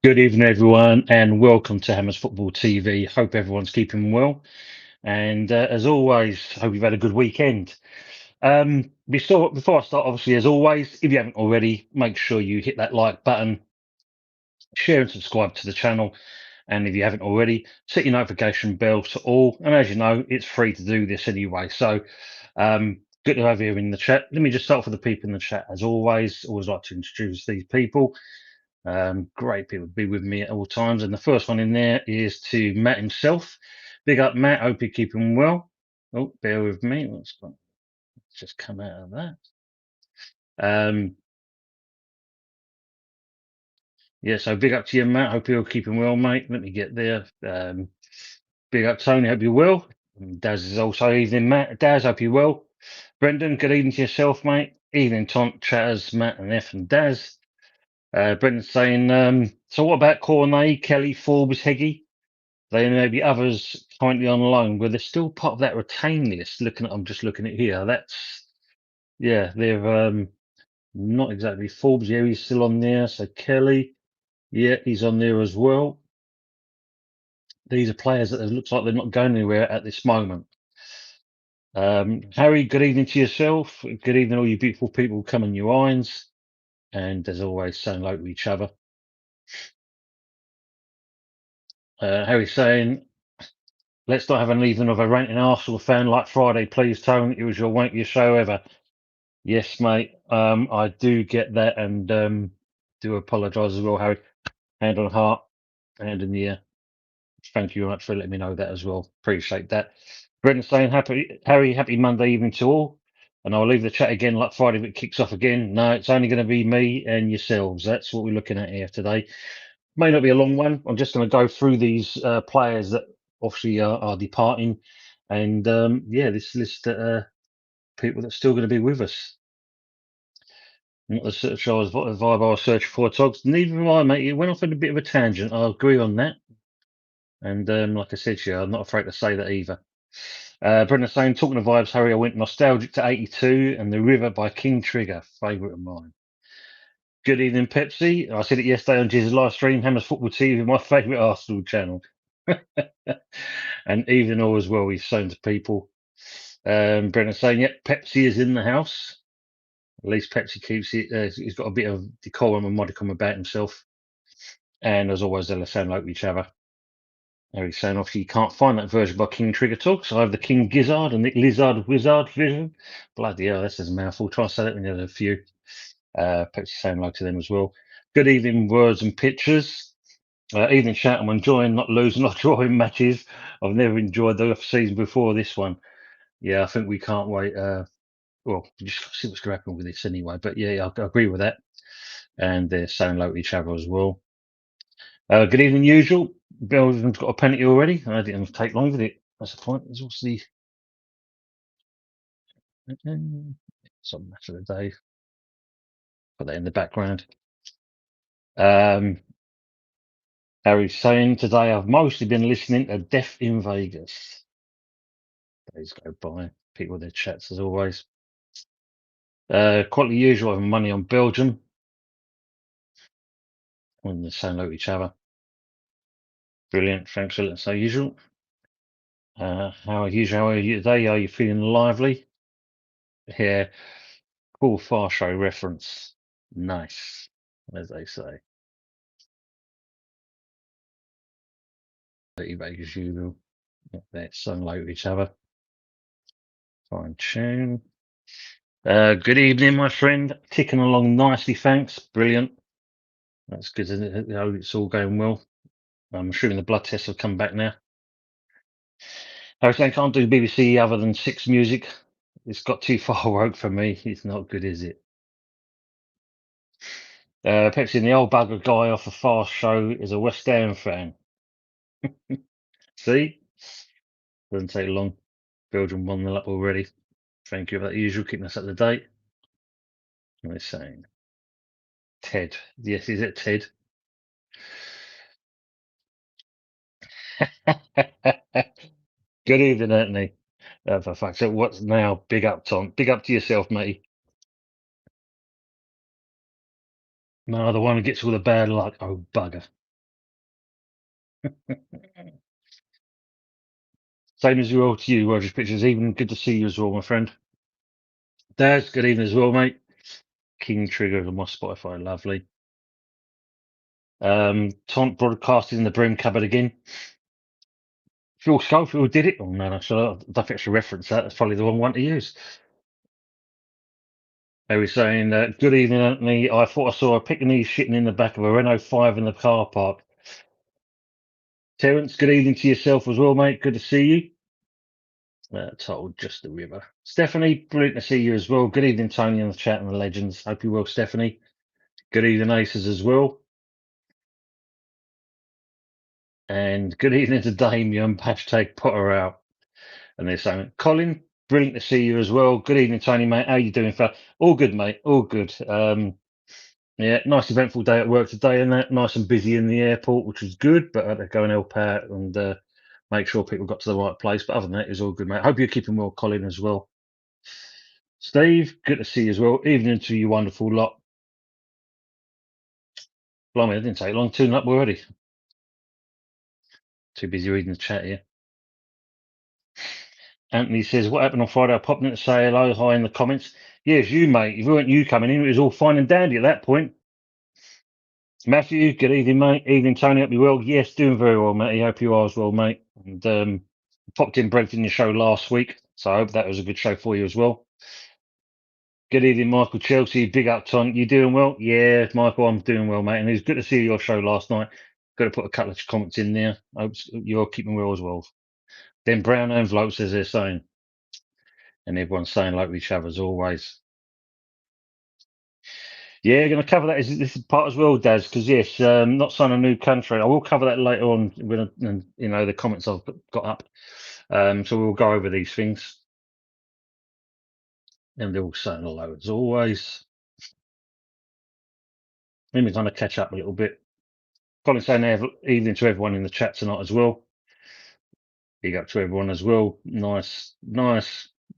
Good evening, everyone, and welcome to Hammers Football TV. Hope everyone's keeping well. And as always, hope you've had a good weekend. Before I start, obviously, as always, if you haven't already, make sure you hit that like button, share and subscribe to the channel. And if you haven't already, set your notification bell to all. And as you know, it's free to do this anyway. So good to have you in the chat. Let me just start with the people in the chat. As always like to introduce these people. Great people to be with me at all times. And the first one in there is to Matt himself. Big up, Matt. Hope you're keeping well. Oh, bear with me. Let's just come out of that. Yeah, so big up to you, Matt. Hope you're keeping well, mate. Let me get there. Big up, Tony. Hope you're well. And Daz is also evening, Matt. Daz, hope you're well. Brendan, good evening to yourself, mate. Evening, Tom, Chatters, Matt, and F and Daz. Brendan's saying, so what about Cornet, Kelly, Forbes, Heggie? There may be others currently on loan, but they're still part of that retain list. I'm just looking at here. They're not exactly Forbes. Yeah, he's still on there. So Kelly, yeah, he's on there as well. These are players that it looks like they're not going anywhere at this moment. Harry, good evening to yourself. Good evening, all you beautiful people coming your irons. And as always, saying hello to each other. Harry's saying, let's not have an evening of a ranting Arsenal fan like Friday, please, Tone. It was your wankiest show ever. Yes, mate. I do get that, and do apologise as well, Harry. Hand on heart, hand in the air. Thank you very much for letting me know that as well. Appreciate that. Brendan saying, Harry, happy Monday evening to all. And I'll leave the chat again like Friday if it kicks off again. No, it's only going to be me and yourselves. That's what we're looking at here today. May not be a long one. I'm just going to go through these players that obviously are departing, and this list people that are still going to be with us. Not the search I was vibe I was searching for, Togs. Neither am I, mate. You went off on a bit of a tangent. I agree on that. And like I said to you, I'm not afraid to say that either. Brendan saying, talking of vibes, Harry, I went nostalgic to 82 and The River by King Trigger, favourite of mine. Good evening, Pepsi. I said it yesterday on Jesus' live stream, Hammers Football TV, my favourite Arsenal channel. And evening all as well, he's shown to people. Brendan saying, yep, Pepsi is in the house. At least Pepsi keeps it. He's got a bit of decorum and modicum about himself. And as always, they'll sound like each other. Harry's saying, obviously, you can't find that version by King Trigger Talk. So I have the King Gizzard and the Lizard Wizard vision. Bloody hell, that's a mouthful. Try to say that when you have a few. Pepsi saying hello to them as well. Good evening, words and pictures. Evening, chat. I'm enjoying not losing, not drawing matches. I've never enjoyed the season before this one. Yeah, I think we can't wait. Well, just see what's going to happen with this anyway. But yeah, I agree with that. And they're saying hello to each other as well. Good evening, usual. Belgium's got a penalty already. I didn't take long, did it? That's the point. There's also the some match of the day. Put that in the background. Harry's saying today I've mostly been listening to Death in Vegas. Days go by. People with their chats as always. Quite the usual, having money on Belgium. When they're saying hello to each other. Brilliant. Thanks for letting us know usual. How are you today? Are you feeling lively? Yeah. Cool Far Show reference. Nice, as they say. Back as usual. They're sung low to each other. Fine tune. Good evening, my friend. Ticking along nicely, thanks. Brilliant. That's good, isn't it? It's all going well. I'm assuming the blood tests have come back now. I can't do BBC other than 6 Music. It's got too far woke for me. It's not good, is it? Pepsi and the old bugger guy off the Fast Show is a West Ham fan. See? Doesn't take long. Belgium 1-0 up already. Thank you for that usual, keeping us up to date. What are they saying? Ted. Yes, is it Ted? Good evening, Anthony. For fuck's sake, what's now? Big up, Tom. Big up to yourself, mate. No, the one who gets all the bad luck. Oh, bugger. Same as well to you, Roger's Pictures. Even good to see you as well, my friend. Daz, good evening as well, mate. King Trigger on my Spotify, lovely. Taunt broadcasting in the broom cupboard again. Phil Schofield did it. Oh no, no, so I don't think I should reference that. That's probably the wrong one to use. They were saying, good evening, Anthony. I thought I saw a Pekingese shitting in the back of a Renault 5 in the car park. Terence, good evening to yourself as well, mate. Good to see you. Told just the river. Stephanie, brilliant to see you as well. Good evening, Tony, in the chat and the legends. Hope you're well, Stephanie. Good evening, Aces as well. And good evening to Damien, hashtag Potter out. And they're saying, Colin, brilliant to see you as well. Good evening, Tony, mate. How you doing, fella? All good, mate. All good. Yeah, nice eventful day at work today and that. Nice and busy in the airport, which was good, but I had to go and help out and make sure people got to the right place. But other than that, it was all good, mate. Hope you're keeping well, Colin, as well. Steve, good to see you as well. Evening to you, wonderful lot. Blimey, it didn't take long. Tuning up already. Too busy reading the chat here. Anthony says, what happened on Friday? I popped in to say hello, hi in the comments. Yes, you, mate. If it weren't you coming in, it was all fine and dandy at that point. Matthew, good evening, mate. Evening, Tony. Hope you well. Yes, doing very well, mate. I hope you are as well, mate. And popped in briefly in your show last week, so I hope that was a good show for you as well. Good evening, Michael Chelsea. Big up, Ton. You doing well? Yeah, Michael, I'm doing well, mate. And it was good to see your show last night. Got to put a couple of comments in there. I hope you're keeping well as well. Then brown envelopes, as they're saying, and everyone's saying like each other as always. Yeah, going to cover that. This is part as well, Daz, because yes, not sign a new country. I will cover that later on when the comments I've got up. So we'll go over these things, and they're all saying hello as always. Let me kind of catch up a little bit. Colin saying evening to everyone in the chat tonight as well. Big up to everyone as well. Nice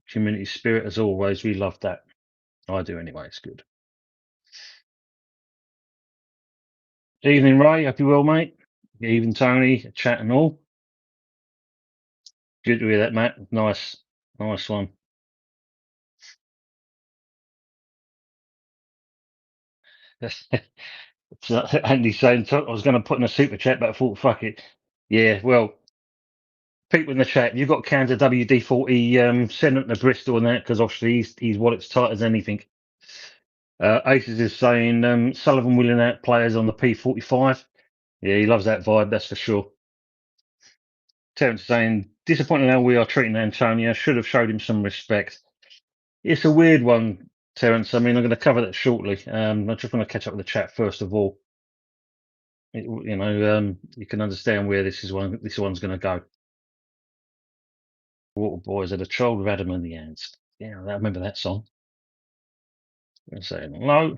community spirit as always. We love that. I do anyway. It's good. Evening, Ray. Hope you well, mate. Evening, Tony. Chat and all. Good to hear that, Matt. Nice one. So Andy saying I was going to put in a super chat, but I thought, fuck it. Yeah, well, people in the chat, you've got cans of WD-40, send them to Bristol and that, because obviously his wallet's tight as anything. Aces is saying Sullivan willing out players on the P45. Yeah, he loves that vibe, that's for sure. Terence saying, disappointing how we are treating Antonio. Should have showed him some respect. It's a weird one, Terence. I mean, I'm going to cover that shortly. I just want to catch up with the chat first of all. You can understand where this one's going to go. Water Boys are the child of Adam and the Ants. Yeah, I remember that song. I'm saying no.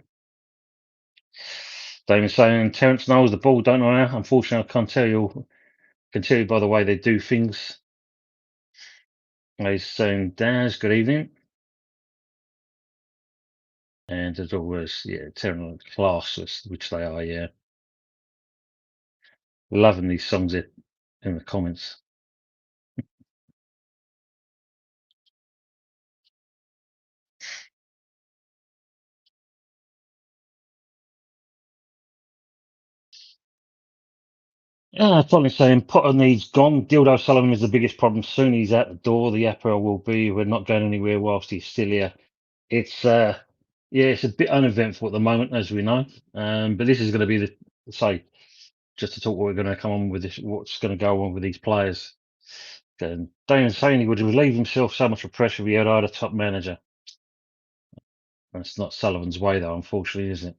Damon saying Terence knows the ball, don't I? Unfortunately, I can't tell you. Can tell you by the way they do things. He's saying Daz, good evening. And as always, yeah, Terence classless, which they are, yeah. Loving these songs in the comments. Colin's saying Potter needs gone. Dildo Sullivan is the biggest problem. Soon he's out the door. The Apple will be. We're not going anywhere whilst he's still here. It's it's a bit uneventful at the moment, as we know. But this is going to be just to talk what we're going to come on with this, what's going to go on with these players. Damon saying he would relieve himself so much of pressure if he had hired a top manager. That's not Sullivan's way, though, unfortunately, isn't it?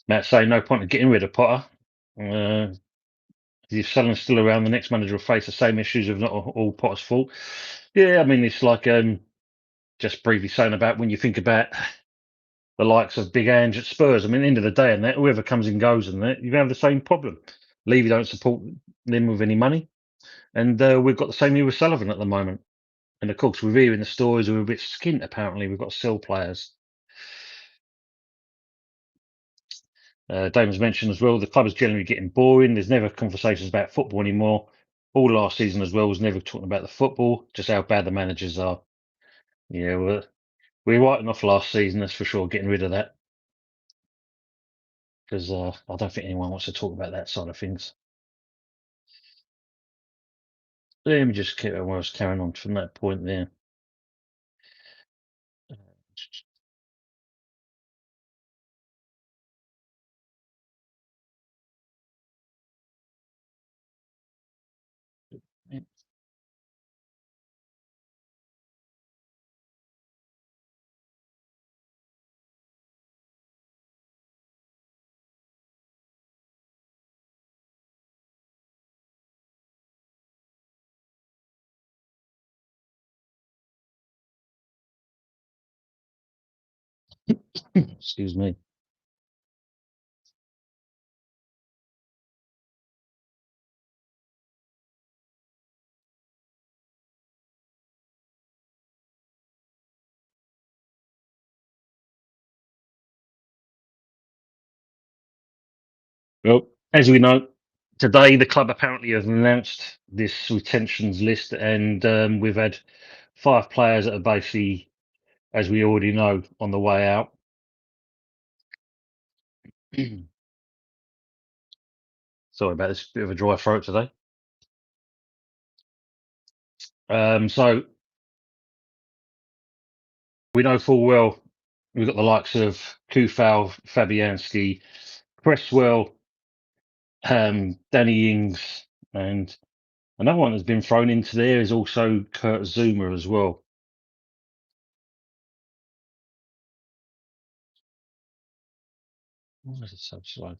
Matt saying no point in getting rid of Potter. If Sullivan's still around, the next manager will face the same issues, if not all Potter's fault. Yeah, I mean, it's like just briefly saying about when you think about the likes of Big Ange at Spurs. I mean, at the end of the day, and that whoever comes and goes and that, you have the same problem. Levy don't support them with any money, and we've got the same here with Sullivan at the moment. And of course, we're hearing the stories we're a bit skint. Apparently, we've got to sell players. Damon's mentioned as well, the club is generally getting boring. There's never conversations about football anymore. All last season as well was never talking about the football, just how bad the managers are. Yeah, we're writing off last season, that's for sure, getting rid of that. Because I don't think anyone wants to talk about that side of things. Let me just keep I was carrying on from that point there. Excuse me. Well, as we know, today the club apparently has announced this retentions list, and we've had 5 players that are basically, as we already know, on the way out. Sorry about this, bit of a dry throat today. So we know full well we've got the likes of Kufal, Fabianski, Cresswell, Danny Ings, and another one that's been thrown into there is also Kurt Zuma as well. Why is it so slow?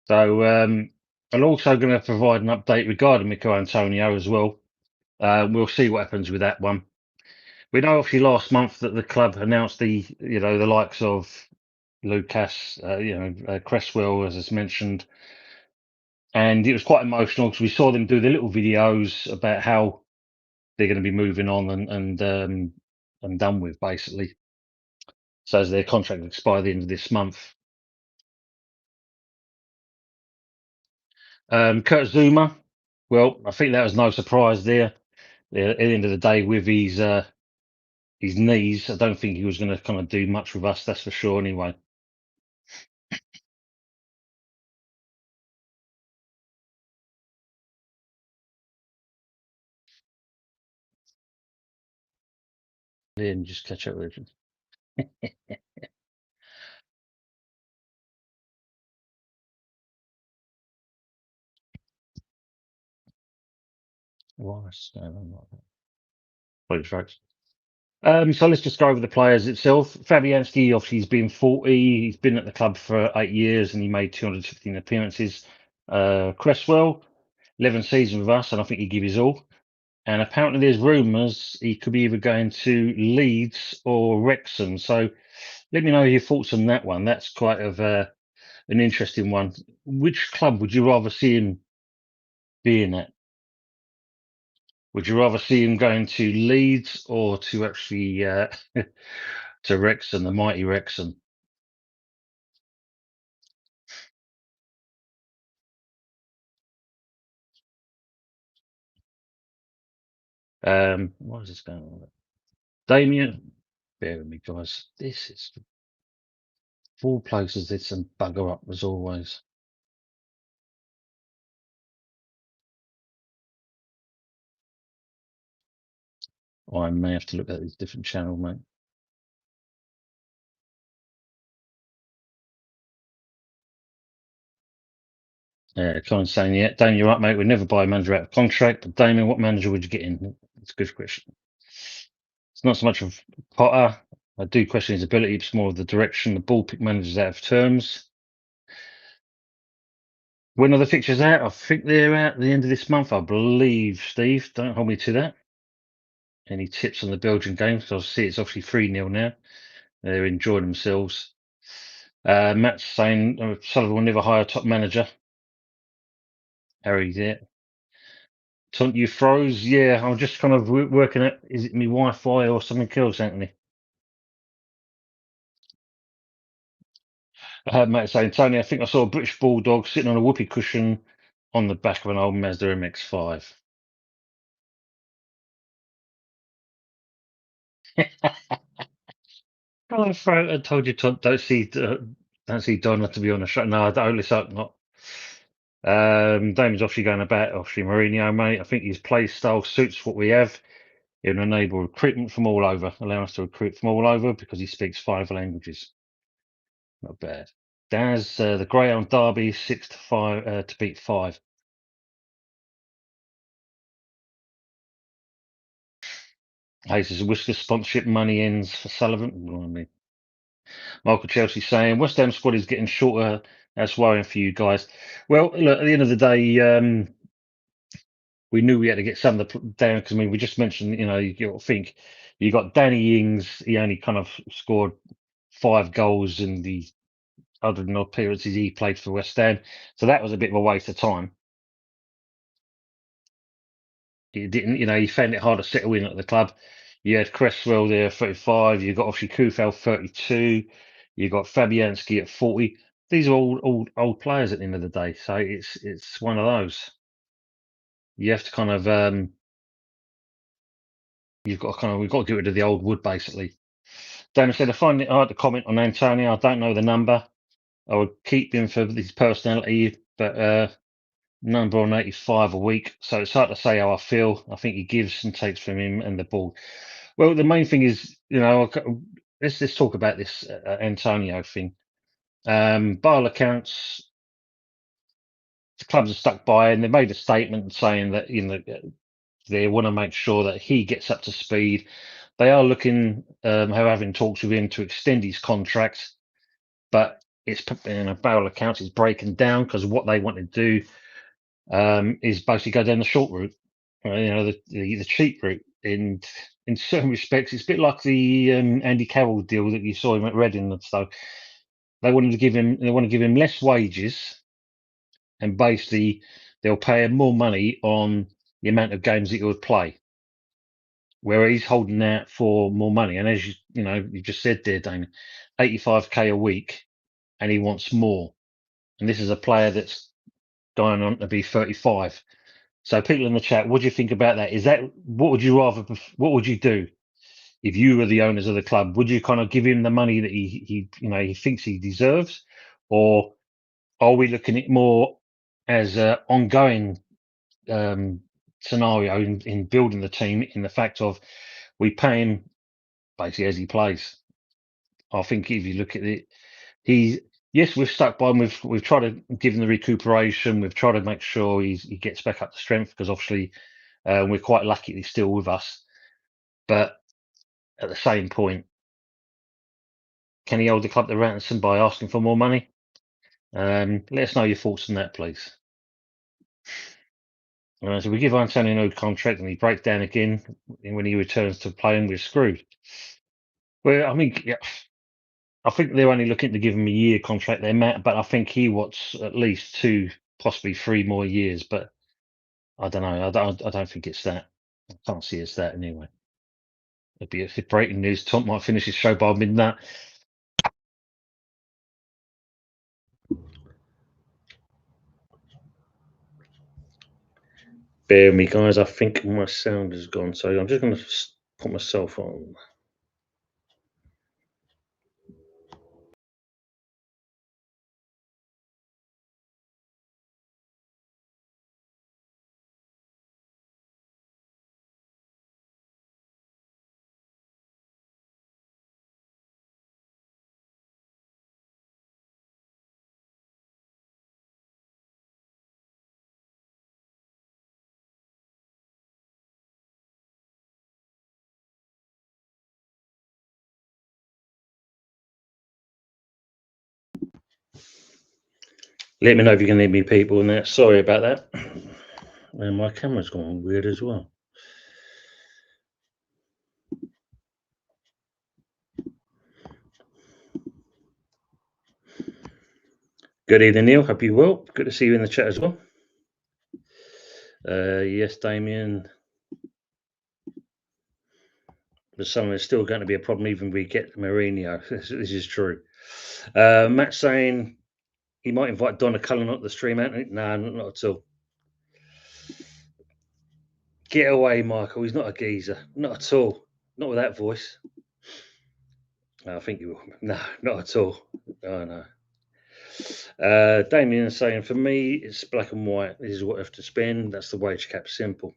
So I'm also going to provide an update regarding Michail Antonio as well. We'll see what happens with that one. We know obviously last month that the club announced the likes of Lucas, Cresswell, as is mentioned, and it was quite emotional because we saw them do the little videos about how they're going to be moving on and done with basically. So as their contract expire at the end of this month. Kurt Zuma, well, I think that was no surprise there. At the end of the day, with his knees, I don't think he was going to kind of do much with us. That's for sure. Anyway, then just catch up with him. Why is it going on like that? Apologies, folks. So let's just go over the players itself. Fabianski, obviously, he's been 40. He's been at the club for 8 years and he made 215 appearances. Cresswell, 11 seasons with us, and I think he gave his all. And apparently, there's rumours he could be either going to Leeds or Wrexham. So let me know your thoughts on that one. That's quite of an interesting one. Which club would you rather see him being at? Would you rather see him going to Leeds or to actually to Wrexham, the mighty Wrexham? What is this going on? Damien, bear with me, guys. This is four places. It's some bugger up as always. I may have to look at these different channel, mate. Colin's saying, yeah, Damien, you're right, mate. We'd never buy a manager out of contract. But Damien, what manager would you get in? It's a good question. It's not so much of Potter. I do question his ability. It's more of the direction the ball pick managers out of terms. When are the fixtures out? I think they're out at the end of this month, I believe, Steve. Don't hold me to that. Any tips on the Belgian game? Because I see it's obviously 3-0 now. They're enjoying themselves. Matt's saying Sullivan will never hire a top manager. Harry, yeah. Taunt you froze? Yeah, I'm just kind of working out, is it my Wi-Fi or something else, Anthony? Mate saying, Tony, I think I saw a British Bulldog sitting on a whoopee cushion on the back of an old Mazda MX-5. Oh, Frank, I told you, don't see Donna to be on the show. No, I don't, let's hope not. Damon's obviously going about, obviously Mourinho, mate. I think his play style suits what we have. It'll enable recruitment from all over, allow us to recruit from all over because he speaks 5 languages. Not bad. Daz, the Greyhound Derby, 6-5 to beat 5. Hayes' Whisker sponsorship money ends for Sullivan. Blimey. Michael Chelsea saying West Ham squad is getting shorter. That's worrying for you guys. Well, look, at the end of the day, we knew we had to get some of the down because I mean we just mentioned, you got to think you got Danny Ings. He only kind of scored 5 goals in the other than appearances he played for West Ham, so that was a bit of a waste of time. He didn't, he found it hard to settle in at the club. You had Cresswell there, 35. You got obviously Kufel, 32. You got Fabianski at 40. These are all old players at the end of the day, so it's one of those. You have to kind of we've got to get rid of the old wood basically. Damon said I find it hard to comment on Antonio. I don't know the number. I would keep him for his personality, but number on 85 a week. So it's hard to say how I feel. I think he gives and takes from him and the ball. Well, the main thing is, let's just talk about this Antonio thing. By all accounts, the clubs are stuck by, and they made a statement saying that they want to make sure that he gets up to speed. They are looking, having talks with him to extend his contract, but it's by all accounts it's breaking down because what they want to do is basically go down the short route, the cheap route. In certain respects, it's a bit like the Andy Carroll deal that you saw him at Reading and stuff. They want to give him less wages, and basically they'll pay him more money on the amount of games that he would play. Where he's holding out for more money, and as you just said there, Damon, 85k a week, and he wants more. And this is a player that's going on to be 35. So people in the chat, what do you think about that? What would you rather? What would you do if you were the owners of the club? Would you kind of give him the money that he thinks he deserves, or are we looking at more as an ongoing scenario in building the team? In the fact of we pay him basically as he plays. I think if you look at it, yes, we've stuck by him. We've tried to give him the recuperation. We've tried to make sure he gets back up to strength because obviously we're quite lucky he's still with us. But at the same point, can he hold the club to ransom by asking for more money? Let us know your thoughts on that, please. So we give Antonio no contract and he breaks down again when he returns to playing, we're screwed. Well, I mean, yeah, I think they're only looking to give him a year contract there, Matt, but I think he wants at least 2, possibly 3 more years. But I don't know. I don't think it's that. I can't see it's that anyway. It'd be a breaking news. Tom might finish his show by midnight. Bear with me, guys. I think my sound has gone, so I'm just going to put myself on. Let me know if you can hear me, people. And that. Sorry about that. And my camera's gone weird as well. Good evening, Neil. Hope you're well. Good to see you in the chat as well. Yes, Damien. But something is still going to be a problem even if we get Mourinho. This is true. Matt saying he might invite Donna Cullen onto the stream, Anthony. No, not at all. Get away, Michael. He's not a geezer. Not at all. Not with that voice. I think you will. No, not at all. Oh, no. Damien is saying, for me, it's black and white. This is what I have to spend. That's the wage cap. Simple.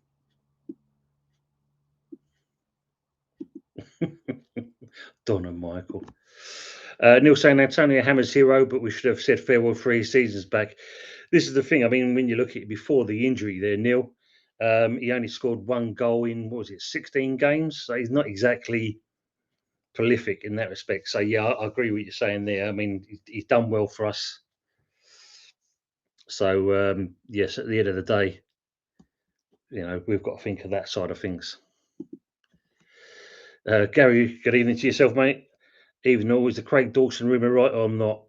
Donna Michael. Neil saying Antonio Hammer's hero, but we should have said farewell 3 seasons back. This is the thing. I mean, when you look at it before the injury there, Neil, he only scored 1 goal in, what was it, 16 games? So he's not exactly prolific in that respect. So, yeah, I agree with what you're saying there. I mean, he's done well for us. So, yes, at the end of the day, we've got to think of that side of things. Gary, good evening to yourself, mate. Even though is the Craig Dawson rumour right or not?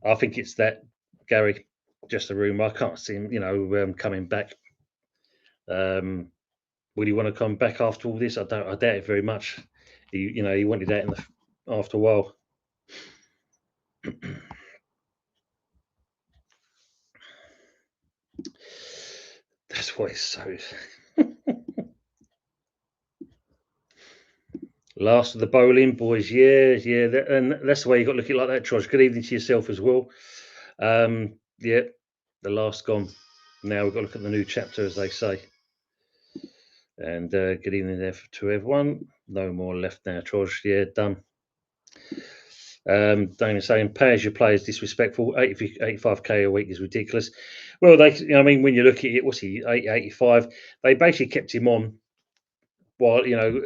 I think it's that, Gary. Just a rumour. I can't see him, coming back. Would he want to come back after all this? I doubt it very much. He wanted that after a while. That's why it's so. Last of the bowling boys, yeah, and that's the way you got to look at it like that, Trosh. Good evening to yourself as well. Yeah, the last gone. Now we've got to look at the new chapter, as they say. And good evening there to everyone. No more left now, Trosh. Yeah, done. Damien saying, pay as you play is disrespectful. 85k a week is ridiculous. Well, when you look at it, what's he, 85? They basically kept him on while,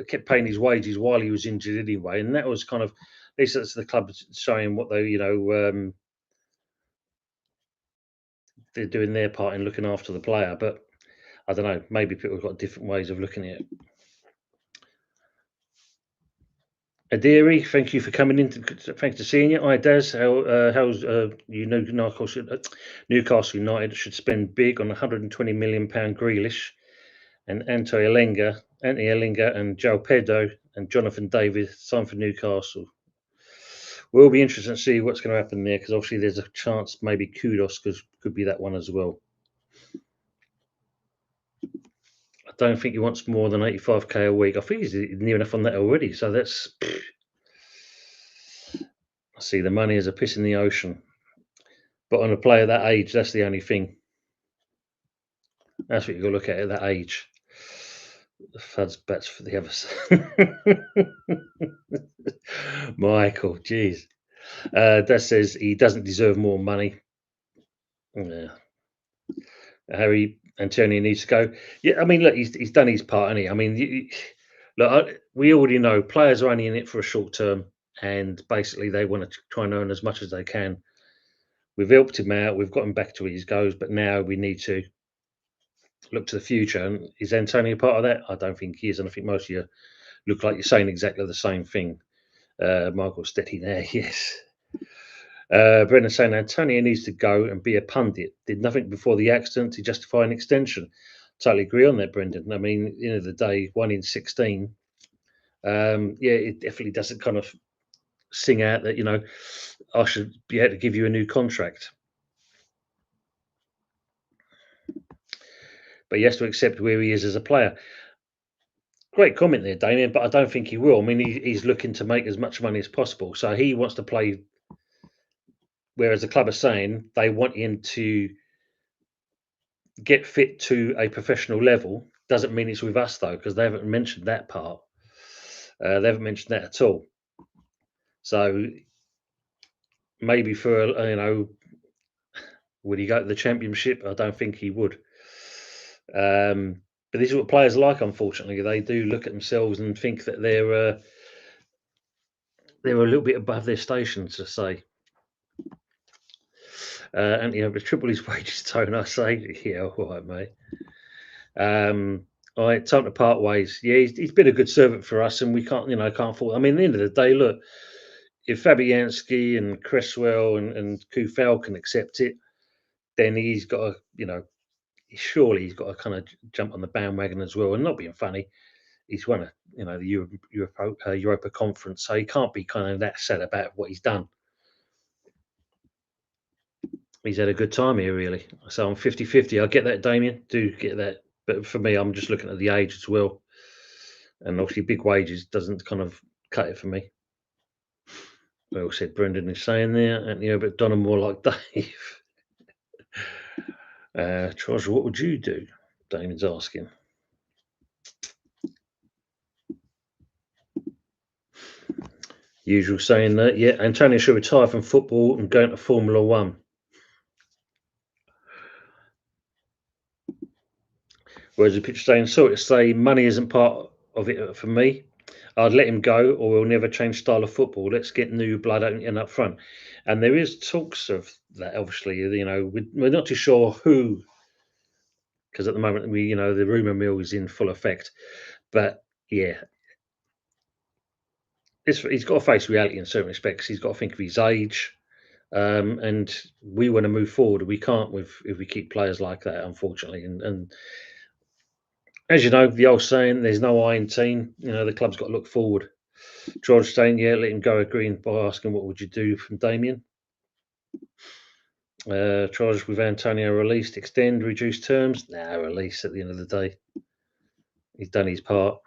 kept paying his wages while he was injured anyway. And that was kind of, at least that's the club showing what they, they're doing their part in looking after the player. But I don't know, maybe people have got different ways of looking at it. Adiri, thank you for coming in. Thanks for seeing you. Hi, Daz. How's Newcastle United should spend big on £120 million Grealish and Anthony Ellinga and Joe Pedro and Jonathan David sign for Newcastle. Will be interesting to see what's going to happen there because obviously there's a chance maybe Kudus could be that one as well. I don't think he wants more than 85k a week. I think he's near enough on that already. So that's. I see the money as a piss in the ocean. But on a player that age, that's the only thing. That's what you've got to look at that age. The Fuds bets for the others. Michael, jeez. That says he doesn't deserve more money. Yeah. Harry Antonio needs to go. Yeah, I mean, look, he's done his part, hasn't he? I mean, we already know players are only in it for a short term, and basically they want to try and earn as much as they can. We've helped him out. We've got him back to where he goes, but now we need to look to the future. And is Antonio part of that? I don't think he is. And I think most of you look like you're saying exactly the same thing. Michael Steady there, yes. Brendan saying Antonio needs to go and be a pundit. Did nothing before the accident to justify an extension. Totally agree on that, Brendan. I mean, at the end of the day, 1 in 16. It definitely doesn't kind of sing out that, I should be able to give you a new contract. But he has to accept where he is as a player. Great comment there, Damien, but I don't think he will. I mean, he's looking to make as much money as possible. So he wants to play, whereas the club are saying they want him to get fit to a professional level. Doesn't mean it's with us, though, because they haven't mentioned that part. They haven't mentioned that at all. So maybe for, would he go to the championship? I don't think he would. But this is what players are like, unfortunately. They do look at themselves and think that they're a little bit above their station, to say. And triple his wages, Tone. I say, yeah, all right, mate. All right, time to part ways. Yeah, he's been a good servant for us, and we can't fault. I mean, at the end of the day, look, if Fabianski and Cresswell and Kufel can accept it, then he's got to, surely he's got to kind of jump on the bandwagon as well. And not being funny, he's won a the Europa Conference, so he can't be kind of that sad about what he's done. He's had a good time here, really. So I'm 50-50. I get that, Damien. Do get that. But for me, I'm just looking at the age as well. And obviously, big wages doesn't kind of cut it for me. Well said, Brendan is saying there. And, but Donna more like Dave. Charles, what would you do? Damon's asking. Usual saying that, yeah, Antonio should retire from football and go into Formula One. Whereas the picture saying, so to say, money isn't part of it for me. I'd let him go, or we'll never change style of football. Let's get new blood in up front. And there is talks of that. Obviously, we're not too sure who, because at the moment the rumor mill is in full effect. But yeah, he's got to face reality in certain respects. He's got to think of his age, and we want to move forward. We can't if we keep players like that, unfortunately. And as you know, the old saying, "There's no I in team." The club's got to look forward. George saying, "Yeah, let him go." Agreeing by asking, "What would you do?" From Damien. Charged with Antonio released, extend, reduce terms. Nah, release at the end of the day. He's done his part.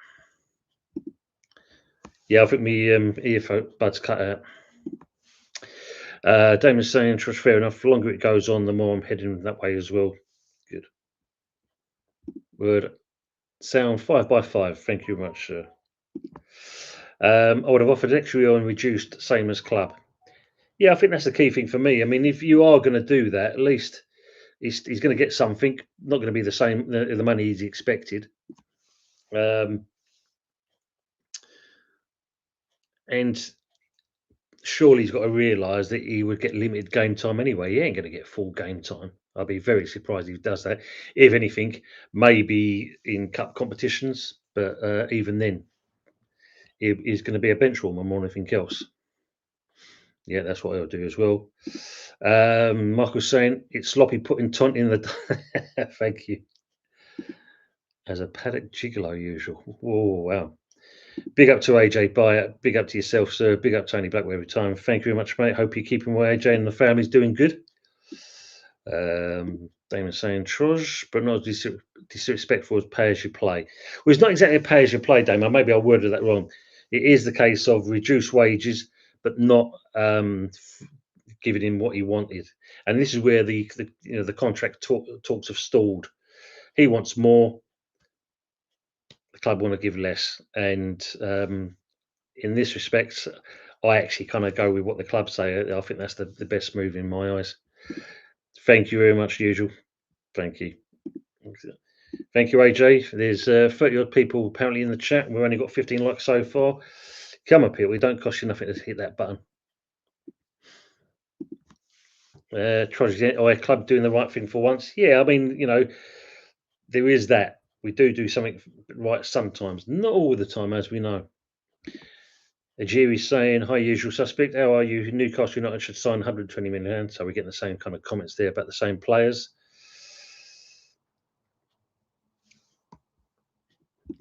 Yeah, I think me earphone buds cut out. Damon's saying, "Trust fair enough. The longer it goes on, the more I'm heading that way as well." Good. Word. Sound 5x5. Thank you very much, sir. I would have offered extra on reduced, same as club. Yeah, I think that's the key thing for me. I mean, if you are going to do that, at least he's going to get something. Not going to be the same the money he's expected. And surely he's got to realise that he would get limited game time anyway. He ain't going to get full game time. I'd be very surprised if he does that. If anything, maybe in cup competitions, but even then, he's going to be a bench warmer more than anything else. Yeah, that's what I'll do as well. Michael's saying it's sloppy putting Tont in the. Thank you. As a paddock gigolo usual. Oh wow. Big up to AJ Byatt. Big up to yourself, sir. Big up Tony Blackwell every time. Thank you very much, mate. Hope you're keeping well, AJ, and the family's doing good. Damon saying Troj, but not disrespectful as pay as you play. Well, it's not exactly a pay as you play, Damon. Maybe I worded that wrong. It is the case of reduced wages, but not giving him what he wanted. And this is where the contract talks have stalled. He wants more. The club want to give less, and in this respect, I actually kind of go with what the club say. I think that's the best move in my eyes. Thank you very much, usual. Thank you. Thank you, AJ. There's 30 odd people apparently in the chat. We've only got 15 likes so far. Come up here. It don't cost you nothing to hit that button. Club doing the right thing for once. Yeah, I mean, there is that. We do something right sometimes, not all the time, as we know. Ajiri's saying, "Hi, usual suspect. How are you? Newcastle United should sign 120 million." So we're getting the same kind of comments there about the same players.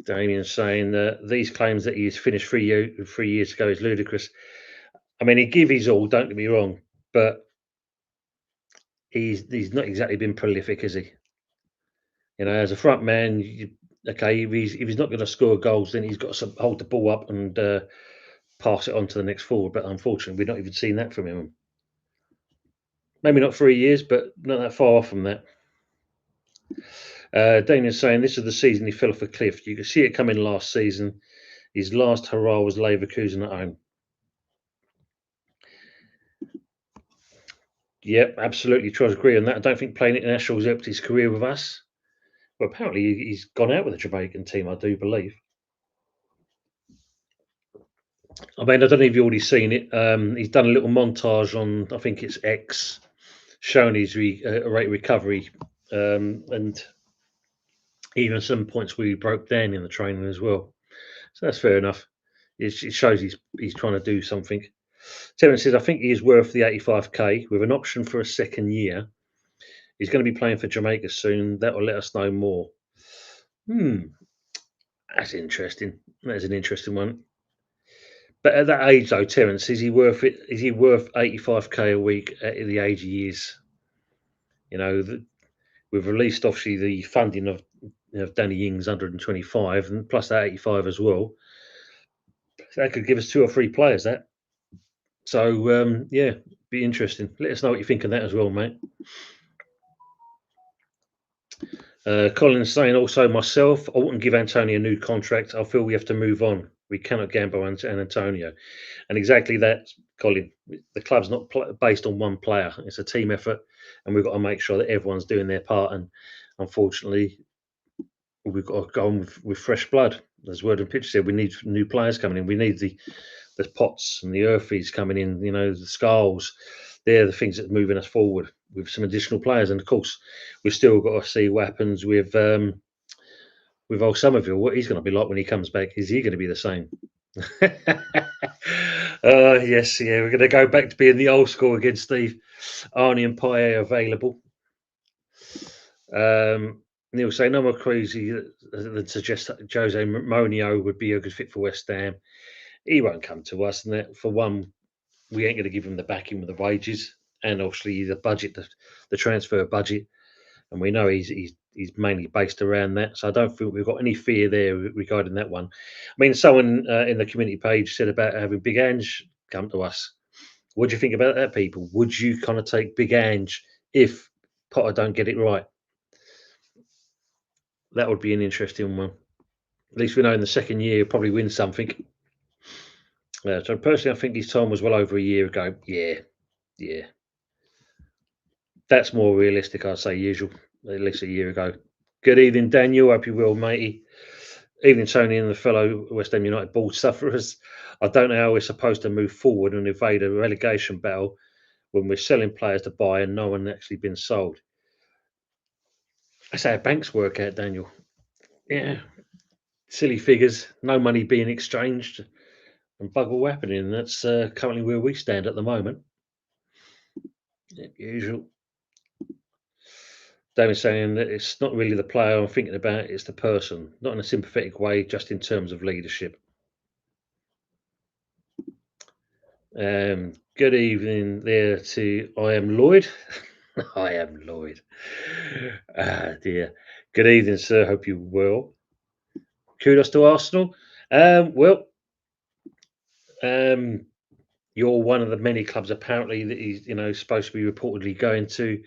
Damien saying that these claims that he's finished 3 years ago is ludicrous. I mean, he give his all. Don't get me wrong, but he's not exactly been prolific, is he? As a front man, okay, if he's not going to score goals, then he's got to hold the ball up and pass it on to the next forward. But unfortunately, we've not even seen that from him. Maybe not 3 years, but not that far off from that. Daniel's saying this is the season he fell off a cliff. You could see it coming last season. His last hurrah was Leverkusen at home. Yep, absolutely. Try to agree on that. I don't think playing international has helped his career with us. Well, apparently he's gone out with the Jamaican team, I do believe. I mean, I don't know if you've already seen it. He's done a little montage on, I think it's X, showing his rate of recovery, and even some points where he broke down in the training as well. So that's fair enough. It shows he's trying to do something. Terence says, "I think he is worth the 85k with an option for a second year. He's going to be playing for Jamaica soon. That will let us know more. Hmm, that's interesting. That's an interesting one. But at that age, though, Terence, is he worth it? Is he worth 85k a week at the age he is? You know, we've released obviously the funding of Danny Ings 125 and plus that 85 as well. That could give us 2 or 3 players. That so yeah, be interesting. Let us know what you think of that as well, mate. Colin's saying also myself, I wouldn't give Antonio a new contract. I feel we have to move on. We cannot gamble on Antonio, and exactly that, Colin. The club's not based on one player; it's a team effort, and we've got to make sure that everyone's doing their part. And unfortunately, we've got to go on with fresh blood. As Word and Pitch said, we need new players coming in. We need the Pots and the Earthies coming in. You know, the Skulls. They're the things that are moving us forward with some additional players. And of course, we've still got to see what happens with old Somerville. What he's going to be like when he comes back. Is he going to be the same? Yes, yeah. We're going to go back to being the old school again, Steve. Arnie and Paye available. Neil say no more crazy than suggest that Jose Mourinho would be a good fit for West Ham. He won't come to us, and that for one, we ain't going to give him the backing with the wages and obviously the budget, the transfer budget, and we know he's mainly based around that. So I don't think we've got any fear there regarding that one. I mean, someone in the community page said about having Big Ange come to us. What do you think about that, people? Would you kind of take Big Ange if Potter don't get it right? That would be an interesting one. At least we know in the second year he'll probably win something. So personally, I think his time was well over a year ago. Yeah, yeah, that's more realistic. I'd say usual, at least a year ago. Good evening, Daniel. Hope you well, matey. Evening, Tony, and the fellow West Ham United ball sufferers. I don't know how we're supposed to move forward and evade a relegation battle when we're selling players to buy and no one actually been sold. That's how banks work out, Daniel. Yeah, silly figures, no money being exchanged, and bug all happening. That's currently where we stand at the moment. Yeah, usual. David's saying that it's not really the player I'm thinking about, it's the person, not in a sympathetic way, just in terms of leadership. Good evening there to I am Lloyd. I am Lloyd. Ah, dear. Good evening, sir. Hope you're well. Kudos to Arsenal. Well, um, you're one of the many clubs apparently that he's supposed to be reportedly going to.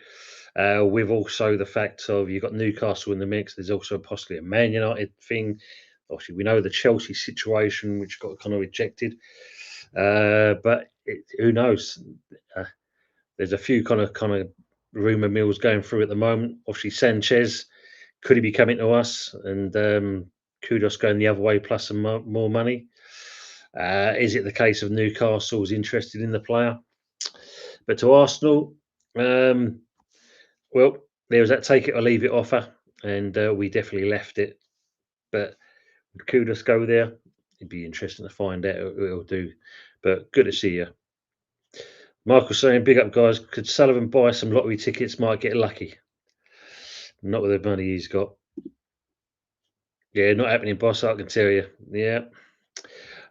With also the fact of you've got Newcastle in the mix. There's also possibly a Man United thing. Obviously, we know the Chelsea situation, which got kind of rejected. But who knows? Uh, there's a few kind of rumor mills going through at the moment. Obviously, Sanchez could he be coming to us, and Kudus going the other way plus some more money. Is it the case of Newcastle's interested in the player? But to Arsenal, well, there was that take it or leave it offer, and we definitely left it. But would Kudus go there? It'd be interesting to find out what he'll do. But good to see you. Michael saying, big up guys. Could Sullivan buy some lottery tickets? Might get lucky. Not with the money he's got. Yeah, not happening, boss. I can tell you. Yeah.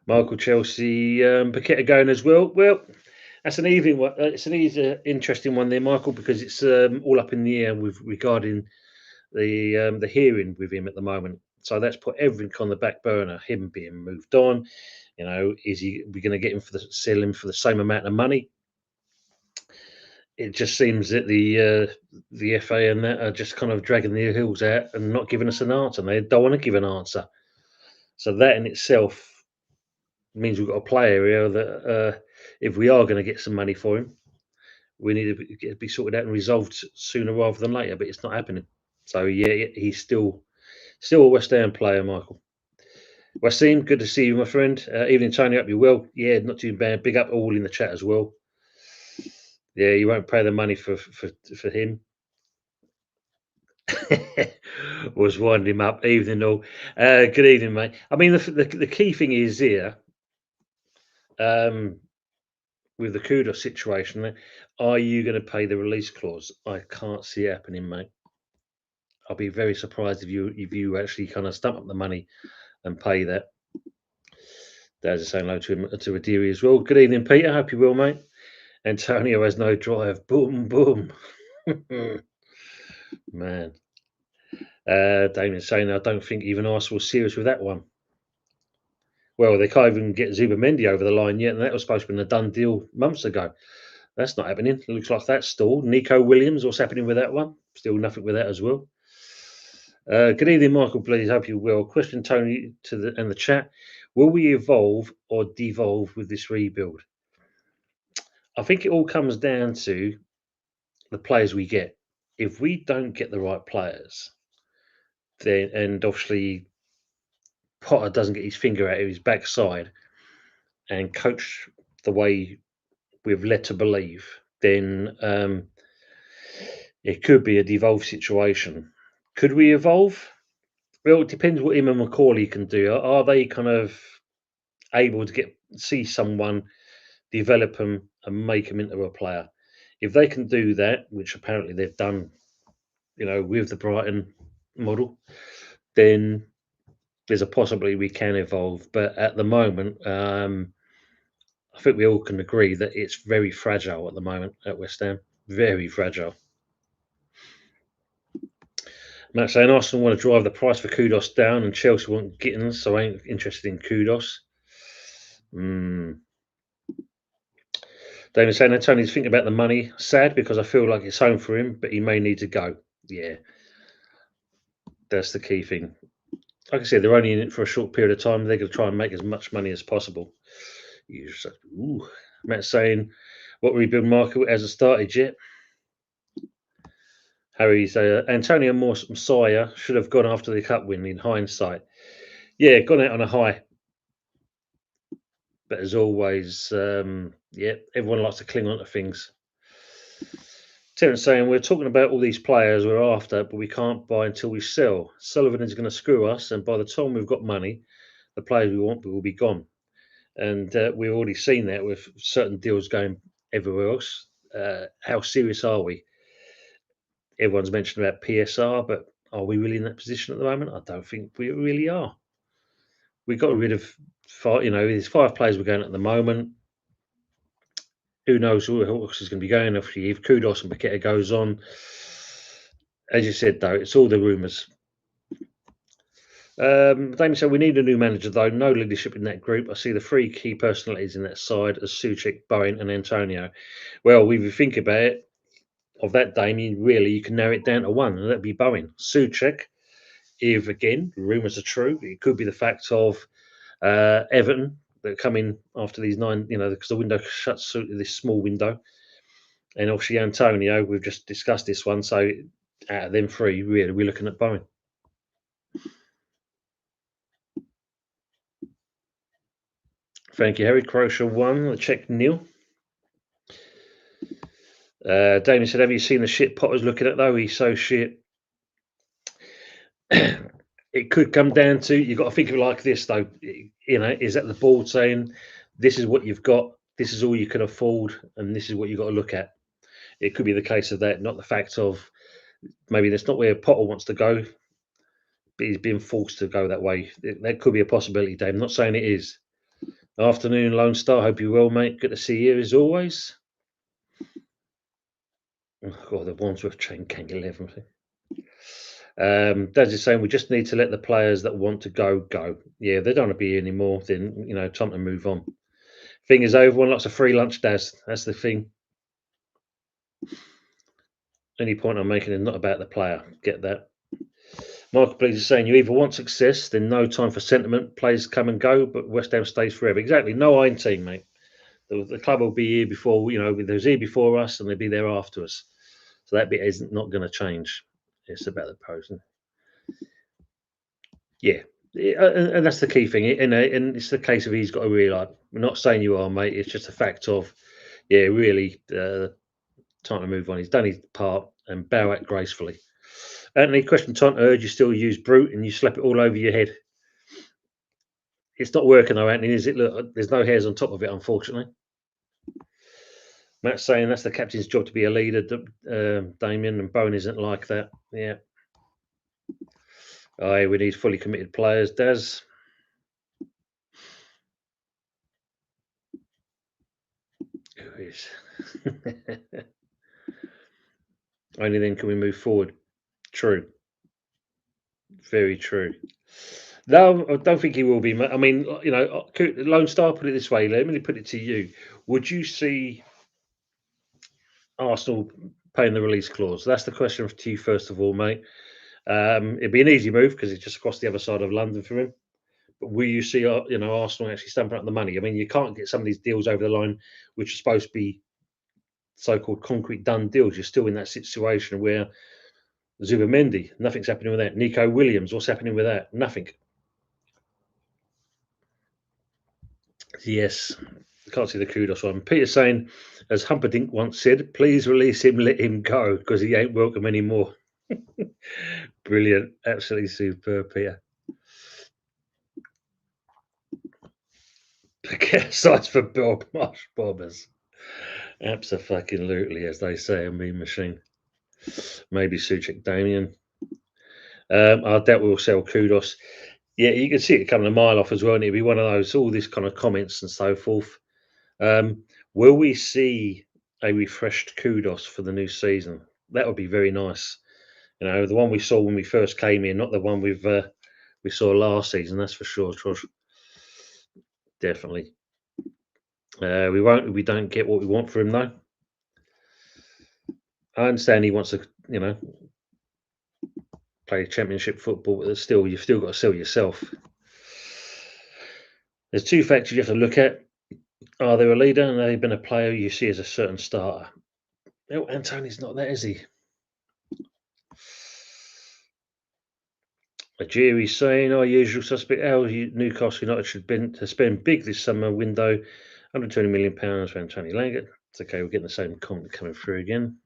Michael Chelsea, Paqueta going as well. Well, that's an evening one. It's an easy, interesting one there, Michael, because it's all up in the air with regarding the hearing with him at the moment. So that's put everything on the back burner. Him being moved on. You know, is he? We're going to get him sell him for the same amount of money? It just seems that the FA and that are just kind of dragging their heels out and not giving us an answer. And they don't want to give an answer. So that in itself means we've got a player here that if we are going to get some money for him, we need to be sorted out and resolved sooner rather than later. But it's not happening. So yeah, he's still a West Ham player, Michael. Wasim, good to see you, my friend. Evening, Tony. Up you well? Yeah, not too bad. Big up all in the chat as well. Yeah, you won't pay the money for him. Was winding him up. Evening, all. Good evening, mate. I mean, the key thing is here. with the Kudus situation, are you going to pay the release clause? I can't see it happening, mate. I'll be very surprised if you actually kind of stump up the money and pay that. There's a saying hello to Adiri as well. Good evening, Peter. Hope you will, mate. Antonio has no drive. Boom, boom. Man. Damien's saying, I don't think even Arsenal was serious with that one. Well, they can't even get Zubamendi over the line yet, and that was supposed to be a done deal months ago. That's not happening. It looks like that's stalled. Nico Williams, what's happening with that one? Still nothing with that as well. Good evening, Michael. Please hope you will. Question Tony and the chat: will we evolve or devolve with this rebuild? I think it all comes down to the players we get. If we don't get the right players, then and obviously Potter doesn't get his finger out of his backside and coach the way we've led to believe, then it could be a devolved situation. Could we evolve? Well, it depends what him and Macaulay can do. Are they kind of able to see someone, develop them, and make them into a player? If they can do that, which apparently they've done, with the Brighton model, then there's a possibility we can evolve. But at the moment, I think we all can agree that it's very fragile at the moment at West Ham. Very fragile. Matt saying Arsenal want to drive the price for Kudus down and Chelsea want Gittins, so I ain't interested in Kudus. David saying Antonio's thinking about the money. Sad because I feel like it's home for him, but he may need to go. Yeah, that's the key thing. Like I said, they're only in it for a short period of time. They're going to try and make as much money as possible. Matt saying, what rebuild market hasn't started yet? Harry's Antonio Messiah should have gone after the cup win in hindsight. Yeah, gone out on a high. But as always, everyone likes to cling on to things. Terence saying, we're talking about all these players we're after, but we can't buy until we sell. Sullivan is going to screw us, and by the time we've got money, the players we want will be gone. And we've already seen that with certain deals going everywhere else. How serious are we? Everyone's mentioned about PSR, but are we really in that position at the moment? I don't think we really are. We got rid of there's 5 players we're going at the moment. Who knows who else is going to be going? If Kudus and Paqueta goes on, as you said, though, it's all the rumours. Damien said we need a new manager, though. No leadership in that group. I see the 3 key personalities in that side as Suchek, Bowen, and Antonio. Well, if you think about it, of that, Damien, really, you can narrow it down to one, and that'd be Bowen. Suchek, if again rumours are true, it could be the fact of Everton that come in after these 9, because the window shuts this small window, and obviously Antonio. We've just discussed this one, so out of them 3, really, we're looking at Bowen. Thank you, Harry. Croatia 1, the Czech 0. Damien said, have you seen the shit Potter's looking at, though? He's so shit. It could come down to, you've got to think of it like this, though. Is that the board saying, this is what you've got, this is all you can afford, and this is what you've got to look at? It could be the case of that, not the fact of maybe that's not where Potter wants to go, but he's being forced to go that way. That could be a possibility, Dave. I'm not saying it is. Afternoon, Lone Star. Hope you're well, mate. Good to see you as always. Oh, God, the Wandsworth chain Gang 11. Daz is saying we just need to let the players that want to go. Yeah, they don't want to be here anymore. Then time to move on. Thing is over. Everyone likes a free lunch, Daz. That's the thing. Any point I'm making is not about the player. Get that. Marketplace is saying you either want success, then no time for sentiment. Players come and go, but West Ham stays forever. Exactly. No iron team, mate. The club will be here before, they was here before us and they'll be there after us. So that bit is not going to change. It's about the person. Yeah. And that's the key thing. And it's the case of he's got to realise, we're not saying you are, mate. It's just a fact of, really, time to move on. He's done his part and bow out gracefully. Anthony, question time to urge you still use brute and you slap it all over your head. It's not working though, Anthony, is it? Look, there's no hairs on top of it, unfortunately. Matt's saying that's the captain's job to be a leader, Damien, and Bowen isn't like that. Yeah. Aye, we need fully committed players, Daz. Who is? Only then can we move forward. True. Very true. No, I don't think he will be. I mean, Lone Star, put it this way. Let me put it to you. Would you see Arsenal paying the release clause? That's the question to you, first of all, mate. It'd be an easy move because it's just across the other side of London for him. But will you see, Arsenal actually stamping up the money? I mean, you can't get some of these deals over the line, which are supposed to be so-called concrete done deals. You're still in that situation where Zubamendi, nothing's happening with that. Nico Williams, what's happening with that? Nothing. Yes, can't see the Kudus one. Peter saying, as Humperdinck once said, please release him, let him go, because he ain't welcome anymore. Brilliant. Absolutely superb, Peter. Size for Bob Marsh Bobbers. Absolutely, as they say, a mean machine. Maybe Suchek Damien. I doubt we'll sell Kudus. Yeah, you can see it coming a mile off as well, and it'd be one of those, all these kind of comments and so forth. Will we see a refreshed Kudus for the new season? That would be very nice. The one we saw when we first came in, not the one we saw last season. That's for sure, Trosh. Definitely. We don't get what we want for him though. I understand he wants to, play championship football, but still, you've still got to sell yourself. There's two factors you have to look at. Are they a leader and they've been a player you see as a certain starter? No, Antonio's not that, is he? Jerry's saying, our usual suspect, Newcastle United should to spend big this summer window, £120 million for Antonio Langett. It's okay, we're getting the same comment coming through again.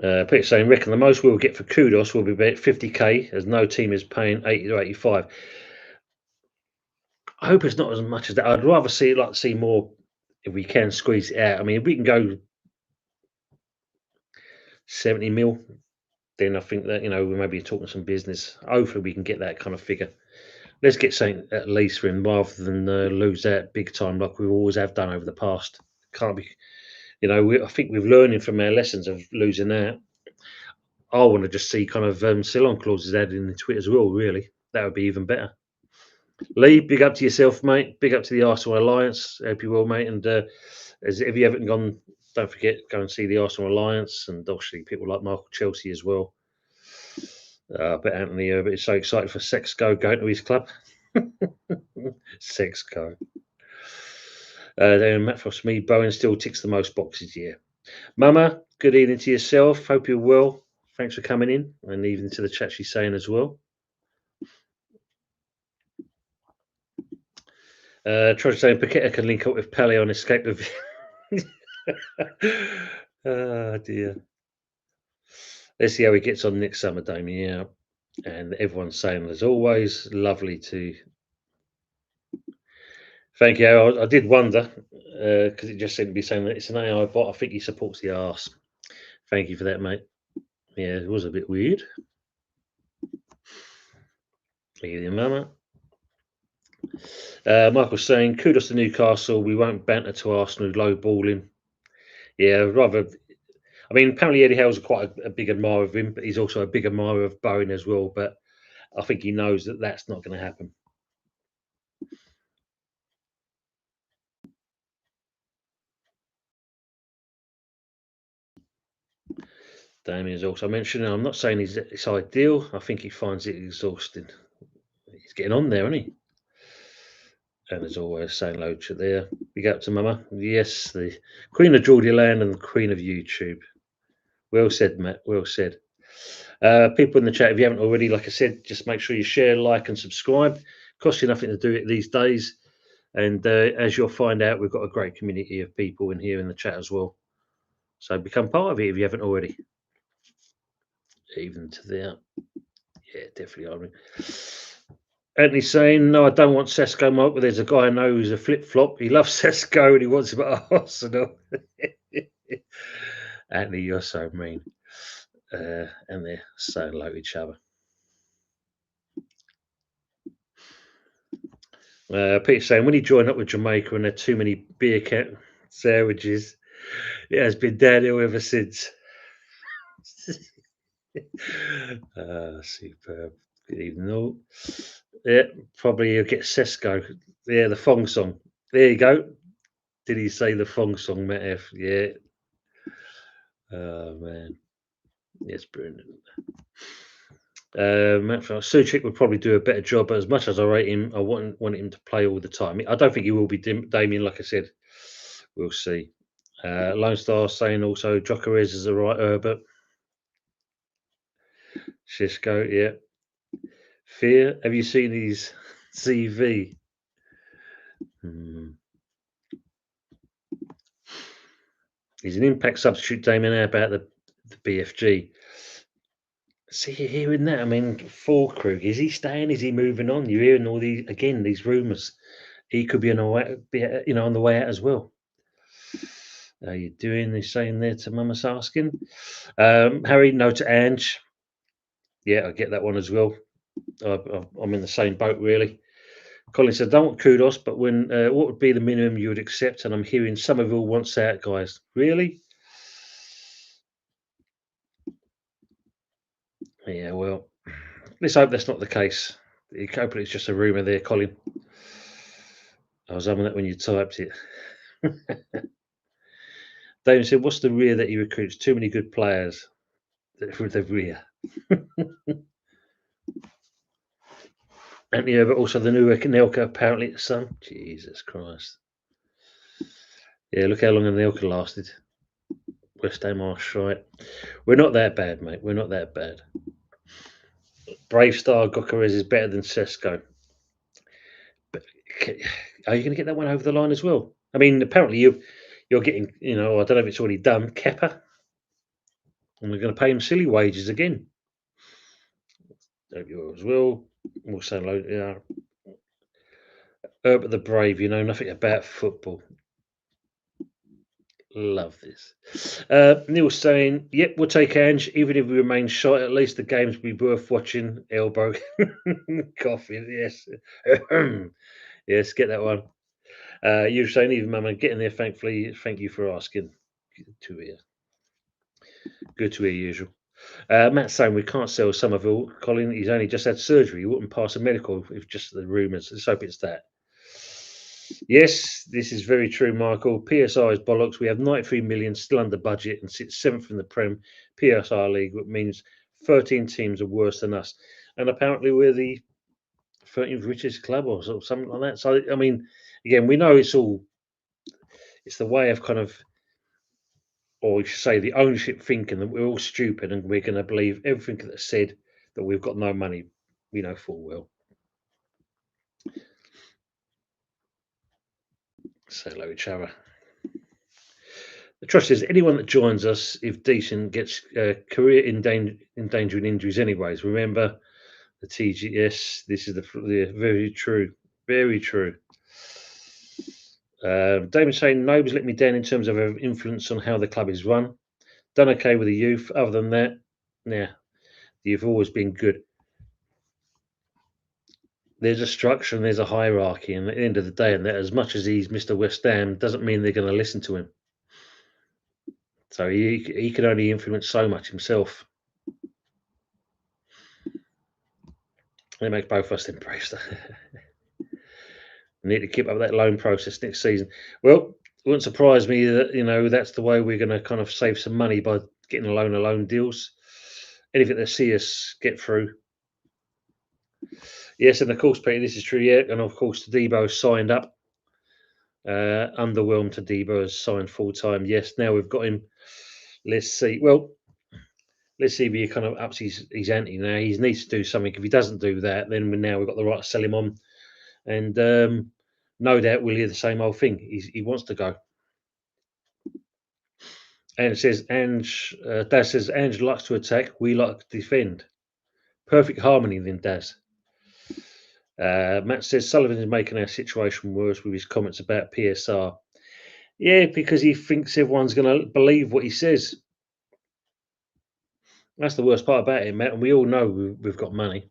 Peter saying, reckon the most we'll get for Kudus will be about 50k, as no team is paying 80 to 85. I hope it's not as much as that. I'd rather see more if we can squeeze it out. I mean, if we can go 70 mil, then I think that we may be talking some business. Hopefully, we can get that kind of figure. Let's get something at least for him rather than lose out big time like we always have done over the past. Can't be, I think we're learning from our lessons of losing out. I want to just see kind of sell-on clauses added into it as well. Really, that would be even better. Lee, big up to yourself, mate. Big up to the Arsenal Alliance. Hope you will, mate. And if you haven't gone, don't forget, go and see the Arsenal Alliance, and obviously people like Michael Chelsea as well. But Anthony is so excited for Sexco going to his club. Sexco. Then Matt Frost, me, Bowen still ticks the most boxes here. Mama, good evening to yourself. Hope you're well. Thanks for coming in, and even to the chat she's saying as well. Troy saying Paqueta can link up with Pele on Escape the. Oh dear. Let's see how he gets on next summer, Damien. Yeah. And everyone's saying, as always, lovely to. Thank you. I did wonder because it just seemed to be saying that it's an AI bot. I think he supports the arse. Thank you for that, mate. Yeah, it was a bit weird. Thank you, Mama. Michael's saying, kudos to Newcastle. We won't banter to Arsenal, low balling. Yeah, rather. I mean, apparently Eddie Howe's quite a big admirer of him, but he's also a big admirer of Bowen as well. But I think he knows that that's not going to happen. Damien's also mentioned, I'm not saying it's ideal. I think he finds it exhausting. He's getting on there, isn't he? And as always, saying hello to there. Big up to Mama. Yes, the Queen of Geordie Land and the Queen of YouTube. Well said, Matt. Well said. People in the chat, if you haven't already, like I said, just make sure you share, like, and subscribe. Costs you nothing to do it these days. And as you'll find out, we've got a great community of people in here in the chat as well. So become part of it if you haven't already. Even to there. Yeah, definitely Irene. Anthony's saying, no, I don't want Sesko, Mike, but there's a guy I know who's a flip flop. He loves Sesko and he wants him at Arsenal. Anthony, you're so mean. And they're so low each other. Peter's saying, when he joined up with Jamaica and had too many beer can sandwiches, it has been downhill ever since. Superb. Good evening, all. Yeah, probably you'll get Sesko. Yeah, the Fong song. There you go. Did he say the Fong song, Matt F? Yeah. Oh, man. Yes, brilliant. Matt Suchik would probably do a better job, but as much as I rate him, I want him to play all the time. I don't think he will be Damien, like I said. We'll see. Lone Star saying also Jokerez is the right Herbert. Cisco, yeah. Fear, have you seen his CV? He's an impact substitute, Damien. How about the BFG? See, you're hearing that. I mean, Krug, is he staying? Is he moving on? You're hearing all these rumours. He could be on the way out as well. How you doing? He's saying there to Mama's asking. Harry, no to Ange. Yeah, I get that one as well. I'm in the same boat, really. Colin said, don't want Kudus, but what would be the minimum you would accept? And I'm hearing Somerville wants out, guys. Really? Yeah, well, let's hope that's not the case. Hopefully it's just a rumour there, Colin. I was having that when you typed it. David said, what's the rear that he recruits? Too many good players for the rear. And yeah, but also the new Anelka apparently at Sun. Jesus Christ. Yeah, look how long Anelka lasted. West Ham are right. We're not that bad, mate. We're not that bad. Brave Star Gokares is better than Sesko. But are you going to get that one over the line as well? I mean, apparently you're getting, I don't know if it's already done, Kepper. And we're going to pay him silly wages again. Hope you as well. We'll say hello. Yeah. Herbert the Brave, nothing about football. Love this. Neil's saying, yep, we'll take Ange. Even if we remain short, at least the games will be worth watching. Elbow. Coffee, yes. Yes, get that one. You're saying, even Mama, getting there, thankfully. Thank you for asking. Good to hear. Good to hear, usual. Matt's saying we can't sell Somerville. Colin, he's only just had surgery. He wouldn't pass a medical if just the rumours. Let's hope it's that. Yes, this is very true, Michael. PSI is bollocks. We have 93 million still under budget and sit seventh in the Prem PSI League, which means 13 teams are worse than us. And apparently we're the 13th richest club or something like that. So, I mean, again, we know it's the way of kind of, or we should say the ownership thinking that we're all stupid and we're going to believe everything that's said, that we've got no money. We know full well. Say hello, each other. The trust is anyone that joins us, if decent, gets career endangering injuries anyways. Remember the TGS. This is the very true. Very true. David saying, nobody's let me down in terms of influence on how the club is run. Done okay with the youth. Other than that, yeah, you've always been good. There's a structure and there's a hierarchy, and at the end of the day, and that as much as he's Mr. West Ham, doesn't mean they're going to listen to him. So he can only influence so much himself. It makes both of us impressed. Need to keep up that loan process next season. Well, it wouldn't surprise me that that's the way we're going to kind of save some money by getting loan deals. Anything to see us get through. Yes, and of course, Peter, this is true. Yeah, and of course, Debo signed up. Underwhelmed Debo has signed full time. Yes, now we've got him. Let's see. Well, let's see if he kind of ups his ante now. He needs to do something. If he doesn't do that, then we've got the right to sell him on. And no doubt we'll hear the same old thing. He wants to go. And it says, Ange, Daz says, Ange likes to attack, we like to defend. Perfect harmony then, Daz. Matt says, Sullivan is making our situation worse with his comments about PSR. Yeah, because he thinks everyone's going to believe what he says. That's the worst part about it, Matt. And we all know we've got money.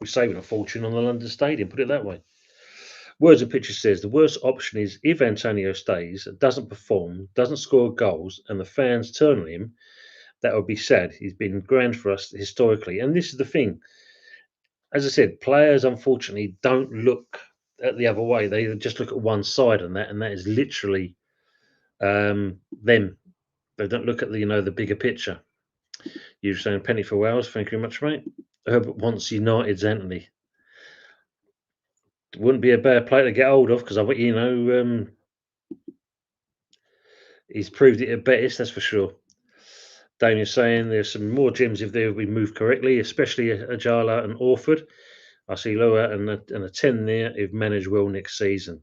We're saving a fortune on the London Stadium, put it that way. Words and Pictures says the worst option is if Antonio stays, doesn't perform, doesn't score goals, and the fans turn on him, that would be sad. He's been grand for us historically. And this is the thing. As I said, players unfortunately don't look at the other way. They just look at one side and that is literally them. They don't look at the bigger picture. You're saying penny for Wales. Thank you very much, mate. Herbert wants United's Anthony. Wouldn't be a bad player to get hold of because he's proved it at Betis, that's for sure. Damien's saying there's some more gems if they will be moved correctly, especially Ajala and Orford. I see lower and a 10 there if managed well next season.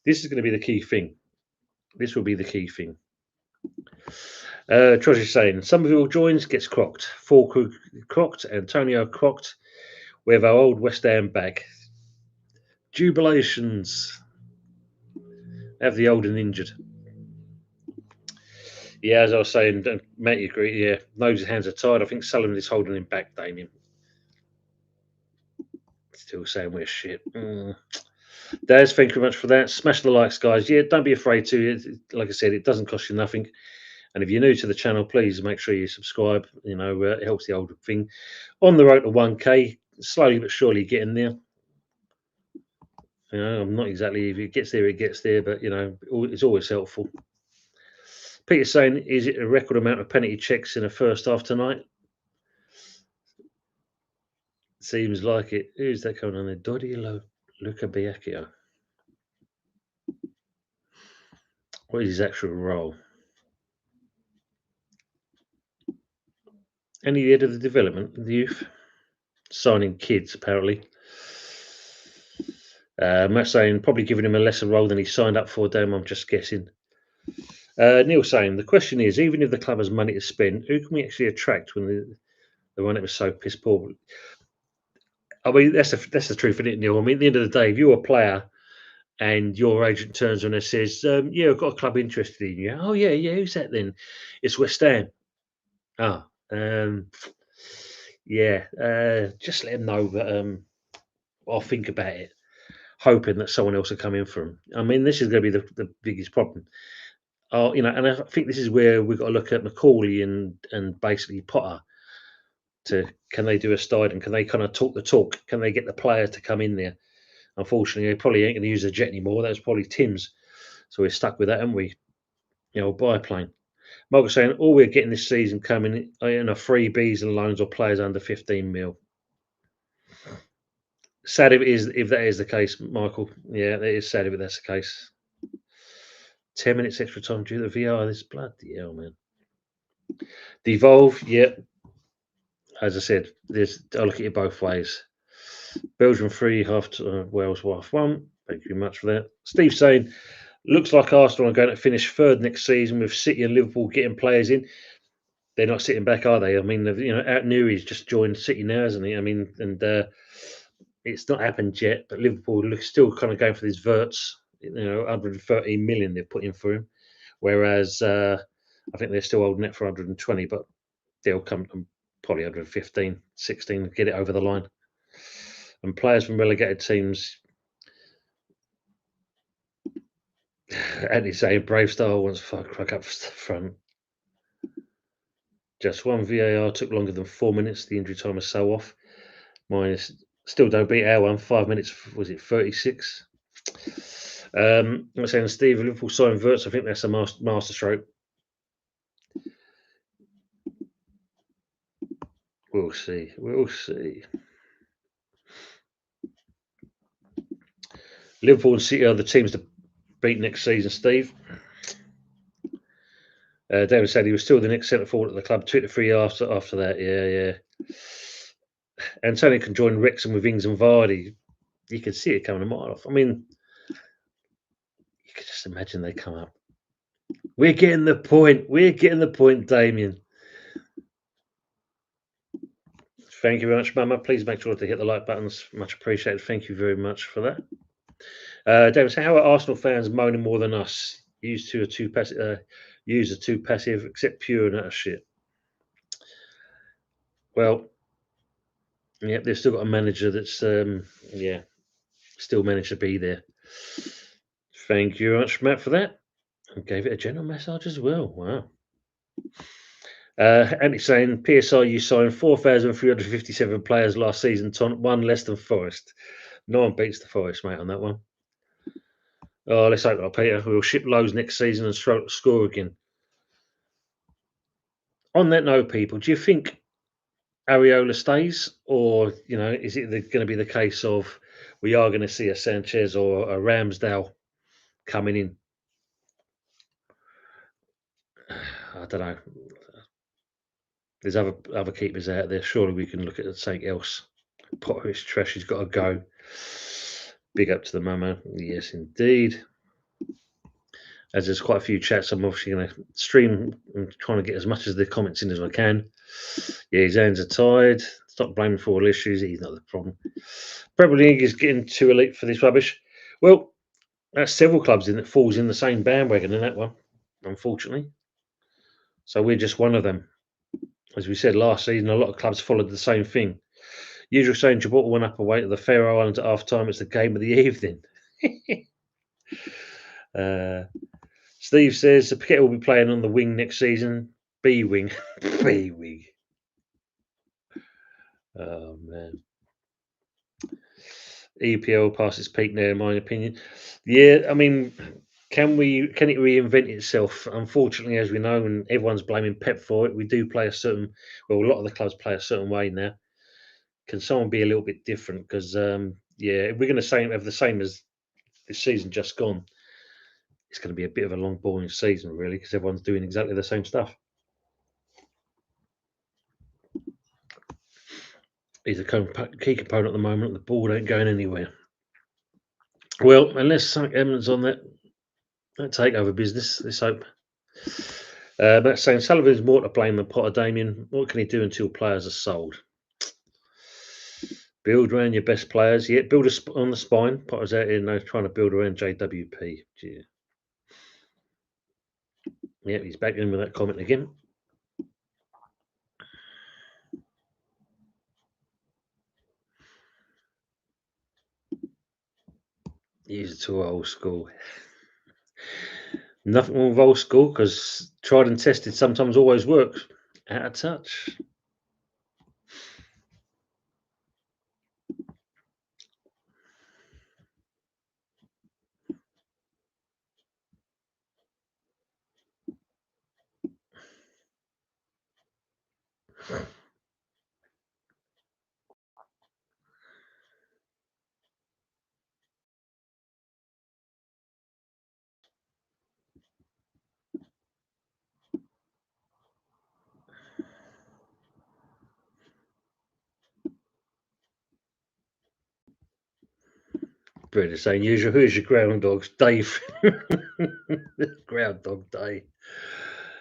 This is going to be the key thing. This will be the key thing. Trosh saying Somerville joins, gets crocked. Falk crocked, Antonio crocked. We have our old West Ham back. Jubilations. Have the old and injured. Yeah, as I was saying, Matt, you agree? Yeah, knows his hands are tied. I think Sullivan is holding him back, Damien. Still saying we're shit. Daz, thank you very much for that. Smash the likes, guys. Yeah, don't be afraid to. Like I said, it doesn't cost you nothing. And if you're new to the channel, please make sure you subscribe. It helps the old thing. On the road to 1K, slowly but surely getting there. I'm not exactly, if it gets there, it gets there, but it's always helpful. Peter's saying, is it a record amount of penalty checks in a first half tonight? Seems like it. Who's that coming on there? Dodi Luca Biacchio. What is his actual role? Any head of the development, the youth? Signing kids, apparently. Matt saying, probably giving him a lesser role than he signed up for, damn, I'm just guessing. Neil saying, the question is, even if the club has money to spend, who can we actually attract when the one that was so piss poor? I mean, that's the truth, isn't it, Neil? I mean, at the end of the day, if you're a player and your agent turns around and says, yeah, I've got a club interested in you. Oh, yeah, who's that then? It's West Ham. Ah, yeah, just let them know that I'll think about it, hoping that someone else will come in for them. I mean, this is going to be the biggest problem. And I think this is where we've got to look at Macaulay and basically Potter. Can they do a stide and can they kind of talk the talk? Can they get the players to come in there? Unfortunately, they probably ain't going to use the jet anymore. That was probably Tim's, so we're stuck with that, haven't we? Biplane. Mark was saying all we're getting this season coming in are freebies and loans or players under 15 mil. Sad if that is the case, Michael. Yeah, it is sad if that's the case. 10 minutes extra time due to the VR. This bloody hell, man. Devolve, yeah. As I said, I look at it both ways. Belgium 3, Wales 1. Thank you very much for that. Steve saying, looks like Arsenal are going to finish third next season with City and Liverpool getting players in. They're not sitting back, are they? I mean, Out Newey's just joined City now, hasn't he? I mean, and it's not happened yet, but Liverpool still kind of going for these verts. 113 million they're putting for him, whereas I think they're still holding it for 120, but they'll come probably 115, 16, get it over the line. And players from relegated teams, Andy saying Brave Star wants to fuck up front. Just one VAR took longer than 4 minutes. The injury time was so off. Mine is still don't beat our one. 5 minutes, was it 36? I'm saying Steve, Liverpool signed Verts. I think that's a master stroke. We'll see. Liverpool and City are the teams to beat next season, Steve. David said he was still the next centre forward at the club. 2 to 3 after that. Yeah. Antonio can join Wrexham with Ings and Vardy. You can see it coming a mile off. I mean, you could just imagine they come up. We're getting the point. We're getting the point, Damien. Thank you very much, Mama. Please make sure to hit the like buttons. Much appreciated. Thank you very much for that. David, so how are Arsenal fans moaning more than us? Used are too passive, except pure and utter shit. Well, yeah, they've still got a manager that's yeah, still managed to be there. Thank you very much, Matt, for that. And gave it a general massage as well. Wow. And it's saying PSR you signed 4,357 players last season, one less than Forest. No one beats the Forest, mate, on that one. Oh, let's hope not, Peter. We'll ship loads next season and score again. On that note, people, do you think Areola stays, or is it going to be the case of we are going to see a Sanchez or a Ramsdale coming in? I don't know. There's other keepers out there. Surely we can look at something else. Potter is trash. He's got to go. Big up to the mama. Yes, indeed. As there's quite a few chats, I'm obviously going to stream and trying to get as much of the comments in as I can. Yeah, his hands are tired. Stop blaming for all issues. He's not the problem. Premier League is getting too elite for this rubbish. Well, that's several clubs in that falls in the same bandwagon in that one, unfortunately. So we're just one of them. As we said last season, a lot of clubs followed the same thing. Usual saying, Gibraltar went up away to the Faroe Islands at half time. It's the game of the evening. Steve says Piquet will be playing on the wing next season. B wing. B wing. Oh, man. EPL past its peak now, in my opinion. Yeah, I mean, can it reinvent itself? Unfortunately, as we know, and everyone's blaming Pep for it, we do play a lot of the clubs play a certain way now. Can someone be a little bit different? Because yeah, if we're going to have the same as this season just gone, it's going to be a bit of a long, boring season, really, because everyone's doing exactly the same stuff. He's a key component at the moment. The ball ain't going anywhere. Well, unless something happens on that takeover business, let's hope. But saying Sullivan's more to blame than Potter, Damien. What can he do until players are sold? Build around your best players. Yeah, build on the spine. Potter's out here now trying to build around JWP. Yeah, he's back in with that comment again. He's too old school. Nothing wrong with old school because tried and tested sometimes always works. Out of touch. Brenda saying, usual, who's your grounddogs? Dave. Groundhog Day.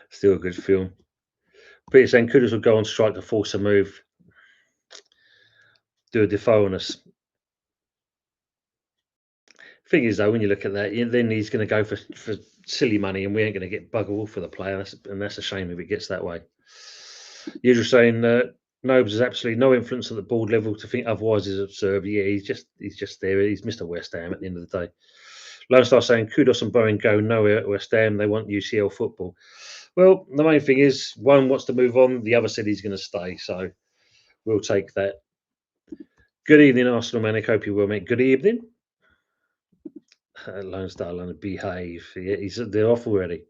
Still a good film. Peter saying Kudus will go on strike to force a move. Do a Defoe on us. Thing is, though, when you look at that, then he's going to go for silly money, and we ain't going to get bugger all for the player. And that's a shame if it gets that way. Usual saying, Nobes has absolutely no influence at the board level. To think otherwise is absurd. Yeah, he's just there. He's Mr. West Ham at the end of the day. Lone Star saying Kudos and Bowen go nowhere at West Ham. They want UCL football. Well, the main thing is one wants to move on. The other said he's going to stay. So we'll take that. Good evening, Arsenal man. I hope you will, mate. Good evening. Lone Star Lone, behave. Yeah, they're off already.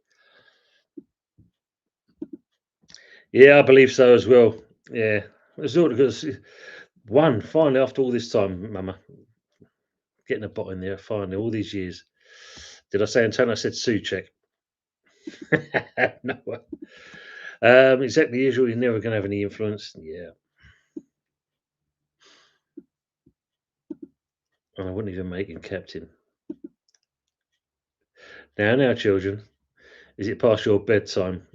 Yeah, I believe so as well. Yeah, it's all because one finally after all this time, Mama, getting a bot in there finally all these years. Did I say Antonio? I said Suchek. No. Exactly the usual. You're never going to have any influence. Yeah. And I wouldn't even make him captain. Now, children. Is it past your bedtime?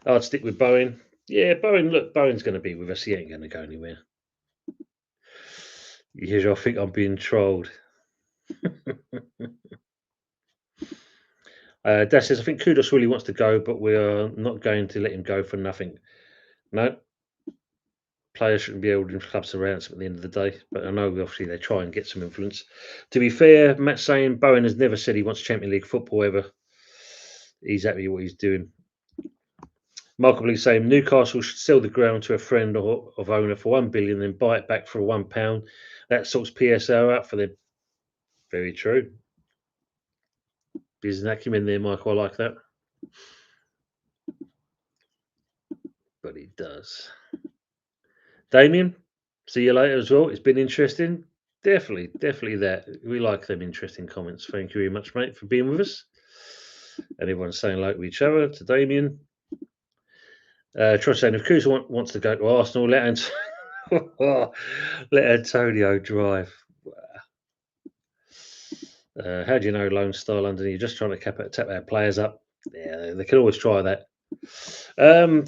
I'd stick with Bowen. Yeah, Bowen. Look, Bowen's going to be with us. He ain't going to go anywhere. I think I'm being trolled. Dad says, I think Kudus really wants to go, but we are not going to let him go for nothing. No, players shouldn't be able to clubs around at the end of the day. But I know obviously they try and get some influence. To be fair, Matt's saying Bowen has never said he wants Champions League football ever. He's happy with what he's doing. Michael Lee saying Newcastle should sell the ground to a friend of owner for 1 billion, then buy it back for £1. That sorts PSL out for them. Very true. Business acumen there, Michael. I like that. But he does. Damien, see you later as well. It's been interesting. Definitely that. We like them interesting comments. Thank you very much, mate, for being with us. And everyone's saying like with each other to Damien. Troy saying if Kuz wants to go to Arsenal, let Antonio drive. How do you know Lone Star London? You're just trying to tap our players up. Yeah, they can always try that.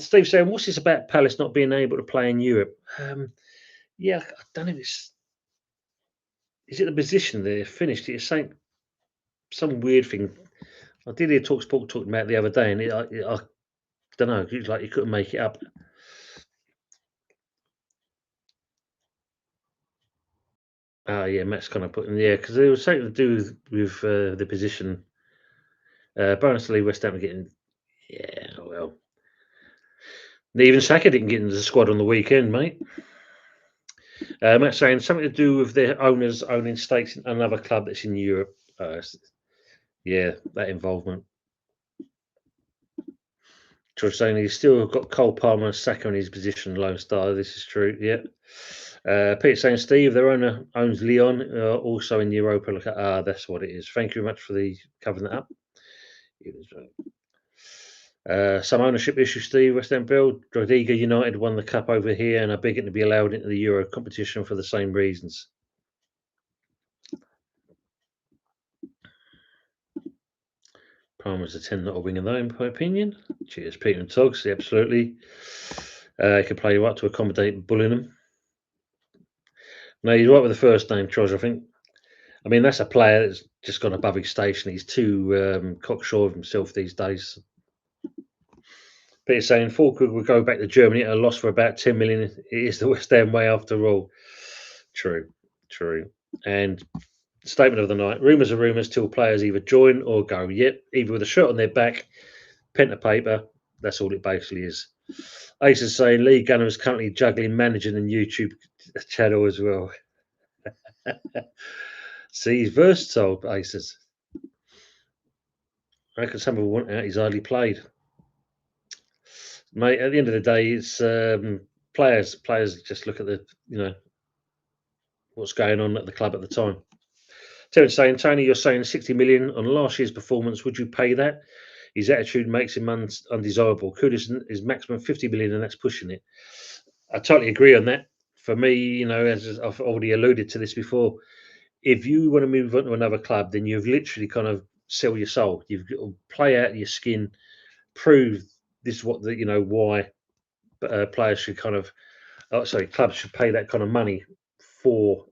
Steve saying, what's this about Palace not being able to play in Europe? Yeah, I don't know. Is it the position they're finished? It's some weird thing. I did hear Talksport talking about it the other day, and I don't know. It's like you couldn't make it up. Yeah, Matt's kind of putting because there was something to do with the position. Bonus Lee West Ham getting well. Even Saka didn't get into the squad on the weekend, mate. Matt's saying something to do with their owners owning stakes in another club that's in Europe. That involvement. George saying he's still got Cole Palmer and Saka in his position, Lone Star. This is true, yeah. Peter saying, Steve, their owner owns Leon, also in Europa. Look at that's what it is. Thank you very much for the covering that up. Some ownership issue, Steve. West Ham Bill, Drogheda United won the cup over here and are begging to be allowed into the Euro competition for the same reasons. Palmer's a 10, not a winger, though, in my opinion. Cheers, Peter and Togs. Yeah, absolutely. He can play right to accommodate Bullingham. No, he's right with the first name, Troz, I think. I mean, that's a player that's just gone above his station. He's too cocksure of himself these days. Peter saying Falkirk will go back to Germany at a loss for about 10 million. It is the West Ham way after all. True. And statement of the night: rumours are rumours till players either join or go. Yep, either with a shirt on their back, pen to paper. That's all it basically is. Ace is saying Lee Gunner is currently juggling managing and YouTube channel as well. See, he's versatile, Aces. I reckon some people want out he's hardly played. Mate, at the end of the day, it's players. Players just look at what's going on at the club at the time. Terence saying, Tony, you're saying 60 million on last year's performance. Would you pay that? His attitude makes him undesirable. Kudus is maximum 50 million, and that's pushing it. I totally agree on that. For me, as I've already alluded to this before, if you want to move on to another club, then you've literally kind of sell your soul. You've got to play out your skin, prove this is why players should clubs should pay that kind of money for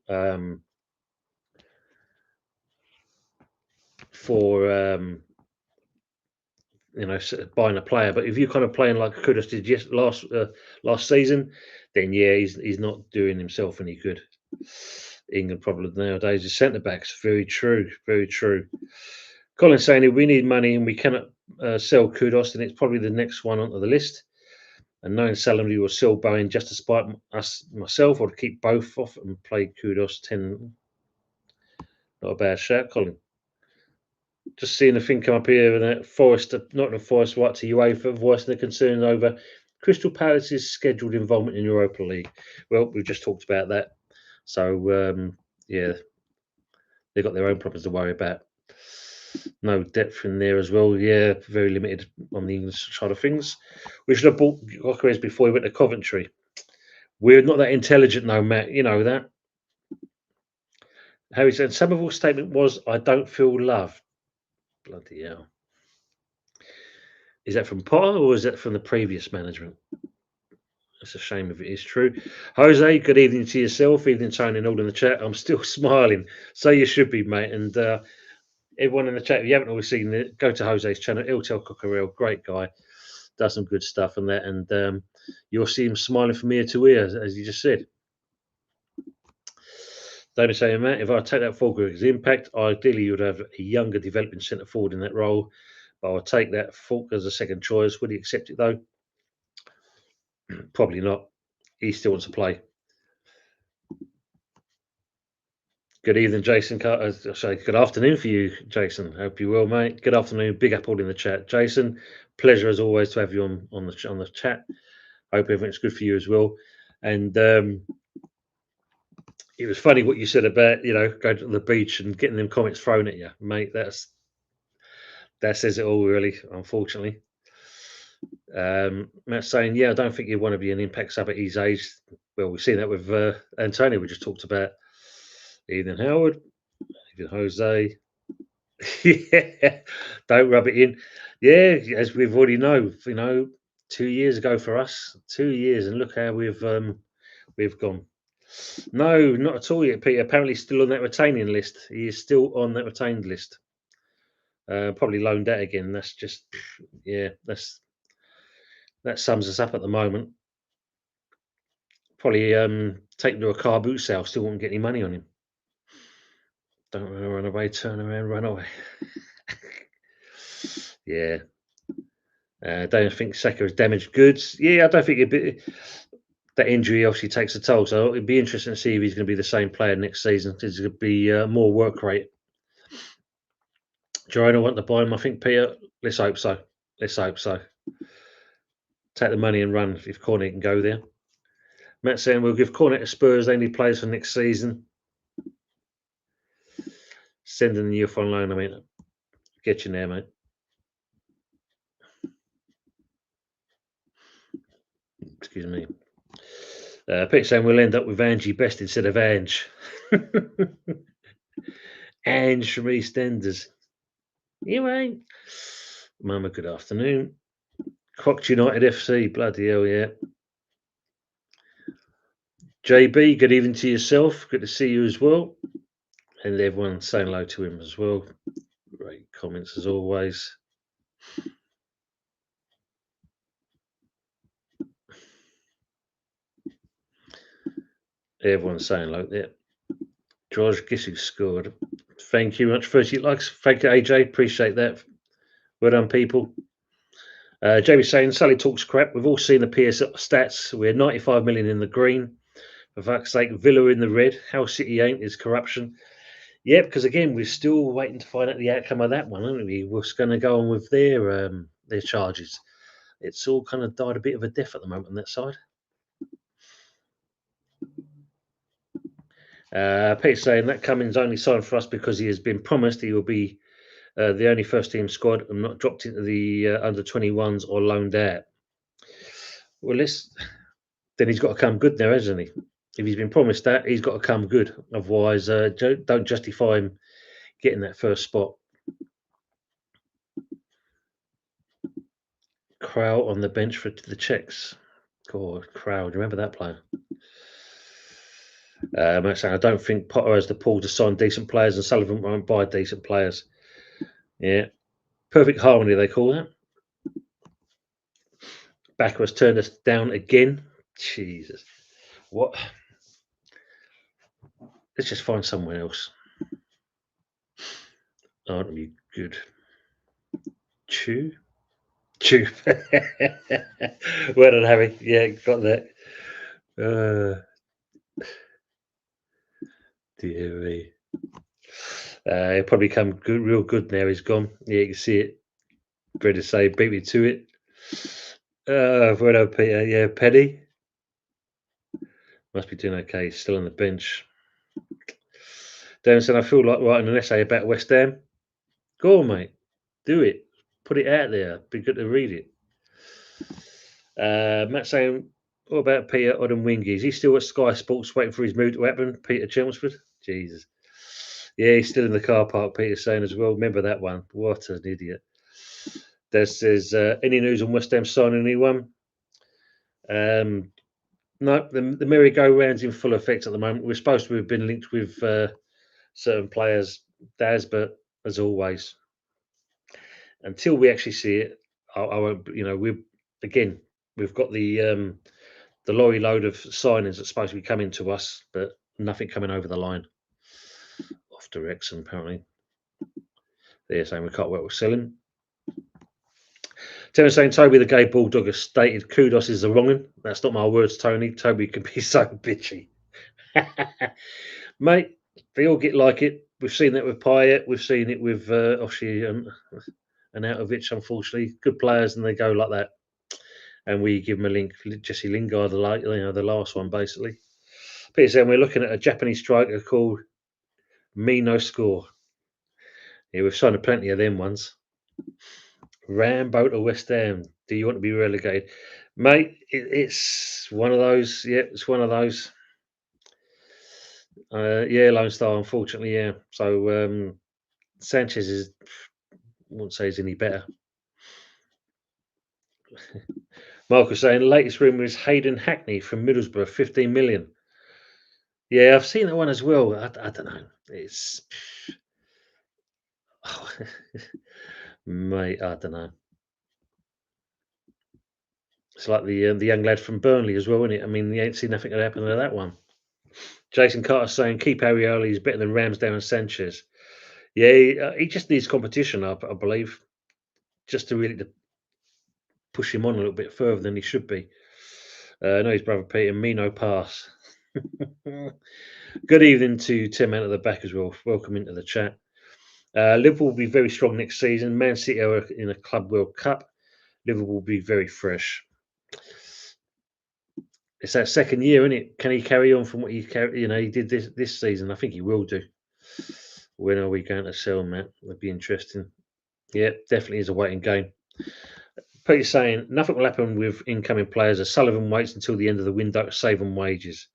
buying a player. But if you're kind of playing like Kudus did last season, then he's not doing himself any good. England problem nowadays is centre backs. Very true. Colin saying we need money and we cannot sell Kudus, and it's probably the next one onto the list. And knowing Salamdy will sell Bowen just to spite myself, or to keep both off and play Kudus 10. Not a bad shout, Colin. Just seeing the thing come up here, and that Forest, Nottingham Forest, right to UEFA, voicing their concern over Crystal Palace's scheduled involvement in Europa League. Well, we've just talked about that. So, they've got their own problems to worry about. No depth in there as well. Yeah, very limited on the English side of things. We should have bought Gokares before he went to Coventry. We're not that intelligent, though, Matt. You know that. Harry said, Somerville's statement was, I don't feel loved. Bloody hell. Is that from Potter or is that from the previous management? It's a shame if it is true. Jose, good evening to yourself. Evening, Tony, and all in the chat. I'm still smiling. So you should be, mate. And everyone in the chat, if you haven't always seen it, go to Jose's channel. He'll tell Cockerell, great guy, does some good stuff and that. And you'll see him smiling from ear to ear, as you just said. David saying, Matt, if I take that forward as impact, ideally you would have a younger developing centre forward in that role. But I'll take that Falk as a second choice. Would he accept it though? Probably not. He still wants to play. Good evening, Jason. Sorry, good afternoon for you, Jason. Hope you well, mate. Good afternoon. Big up all in the chat, Jason. Pleasure as always to have you on the chat. Hope everything's good for you as well. And it was funny what you said about going to the beach and getting them comments thrown at you, mate. That says it all, really. Unfortunately, Matt's saying, yeah, I don't think you want to be an impact sub at his age. Well, we've seen that with Antonio. We just talked about Ethan Howard, Ethan Jose. Yeah, don't rub it in. Yeah, as we've already know, 2 years ago for us, 2 years, and look how we've gone. No, not at all yet, Peter. Apparently, still on that retaining list. He is still on that retained list. Probably loaned out again. That's just, yeah, that sums us up at the moment. Probably taken to a car boot sale. Still won't get any money on him. Don't run away, turn around, run away. Yeah. Don't think Saka has damaged goods. Yeah, I don't think that injury obviously takes a toll. So it'd be interesting to see if he's going to be the same player next season. There's going to be more work rate. Girona want to buy him, I think, Peter. Let's hope so. Let's hope so. Take the money and run if Cornet can go there. Matt saying we'll give Cornet to Spurs. They need players for next season. Sending the youth on loan. I mean, get you there, mate. Excuse me. Peter saying we'll end up with Angie Best instead of Ange. Ange from EastEnders. You ain't. Mama, good afternoon. Crocs United FC. Bloody hell, yeah. JB, good evening to yourself. Good to see you as well. And everyone saying hello to him as well. Great comments as always. Everyone's saying hello there. George Gissing scored. Thank you much. 30 likes. Thank you, AJ. Appreciate that. Well done, people. Jamie saying, Sally talks crap. We've all seen the PS stats. We're 95 million in the green. For fuck's sake, Villa in the red. How City ain't is corruption. Yeah, because again, we're still waiting to find out the outcome of that one, aren't we? What's going to go on with their charges? It's all kind of died a bit of a death at the moment on that side. Peter saying that Cummins only signed for us because he has been promised he will be the only first team squad and not dropped into the under 21s or loaned out. Well, then he's got to come good now, hasn't he? If he's been promised that, he's got to come good. Otherwise, don't justify him getting that first spot. Crow on the bench for the Czechs. God, Crow, do you remember that player? Matt saying, I don't think Potter has the pull to sign decent players and Sullivan won't buy decent players. Yeah. Perfect harmony, they call that. Backwards turned us down again. Jesus. What? Let's just find someone else. Aren't we good? Chew? Chew. Well done, Harry. Yeah, got that. Dear me. He'll probably come good, real good now. He's gone. Yeah, you can see it. Great to say, beat me to it. Well done, Peter. Yeah, Penny. Must be doing okay. He's still on the bench. Dan said, I feel like writing an essay about West Ham. Go on, mate. Do it. Put it out there. Be good to read it. Matt saying, what about Peter Odden Wingy? Is he still at Sky Sports waiting for his move to happen? Peter Chelmsford? Jesus. Yeah, he's still in the car park, Peter saying as well. Remember that one. What an idiot. There's any news on West Ham signing anyone? No, the merry-go-round's in full effect at the moment. We're supposed to have been linked with certain players, Daz, but as always, until we actually see it, I won't. We've got the lorry load of signings that's supposed to be coming to us, but nothing coming over the line. Off to Wrexham, apparently. They're saying we can't work with selling. Terence saying Toby the gay bulldog has stated Kudus is the wrong one. That's not my words, Tony. Toby can be so bitchy. Mate, they all get like it. We've seen that with Payet. We've seen it with Oshie and Outovich, unfortunately. Good players, and they go like that. And we give them a link. Jesse Lingard, the last one, basically. Peter saying we're looking at a Japanese striker called Me No Score. Yeah, we've signed plenty of them ones. Rambo to West Ham. Do you want to be relegated? Mate, it's one of those. Yeah, it's one of those. Yeah, Lone Star, unfortunately, yeah. So Sanchez is, I wouldn't say he's any better. Mark was saying latest rumour is Hayden Hackney from Middlesbrough, 15 million. Yeah, I've seen that one as well. I don't know. It's mate, I don't know. It's like the young lad from Burnley as well, isn't it? I mean, you ain't seen nothing that happened to that one. Jason Carter saying keep Arioli is better than Ramsdale and Sanchez. Yeah, he just needs competition, I believe, just to really push him on a little bit further than he should be. I know his brother Peter, me no pass. Good evening to Tim out of the back as well. Welcome into the chat. Liverpool will be very strong next season. Man City are in a Club World Cup. Liverpool will be very fresh. It's that second year, isn't it? Can he carry on from what he did this season? I think he will do. When are we going to sell, Matt? That'd be interesting. Yeah, definitely is a waiting game. Peter's saying nothing will happen with incoming players as Sullivan waits until the end of the window to save on wages.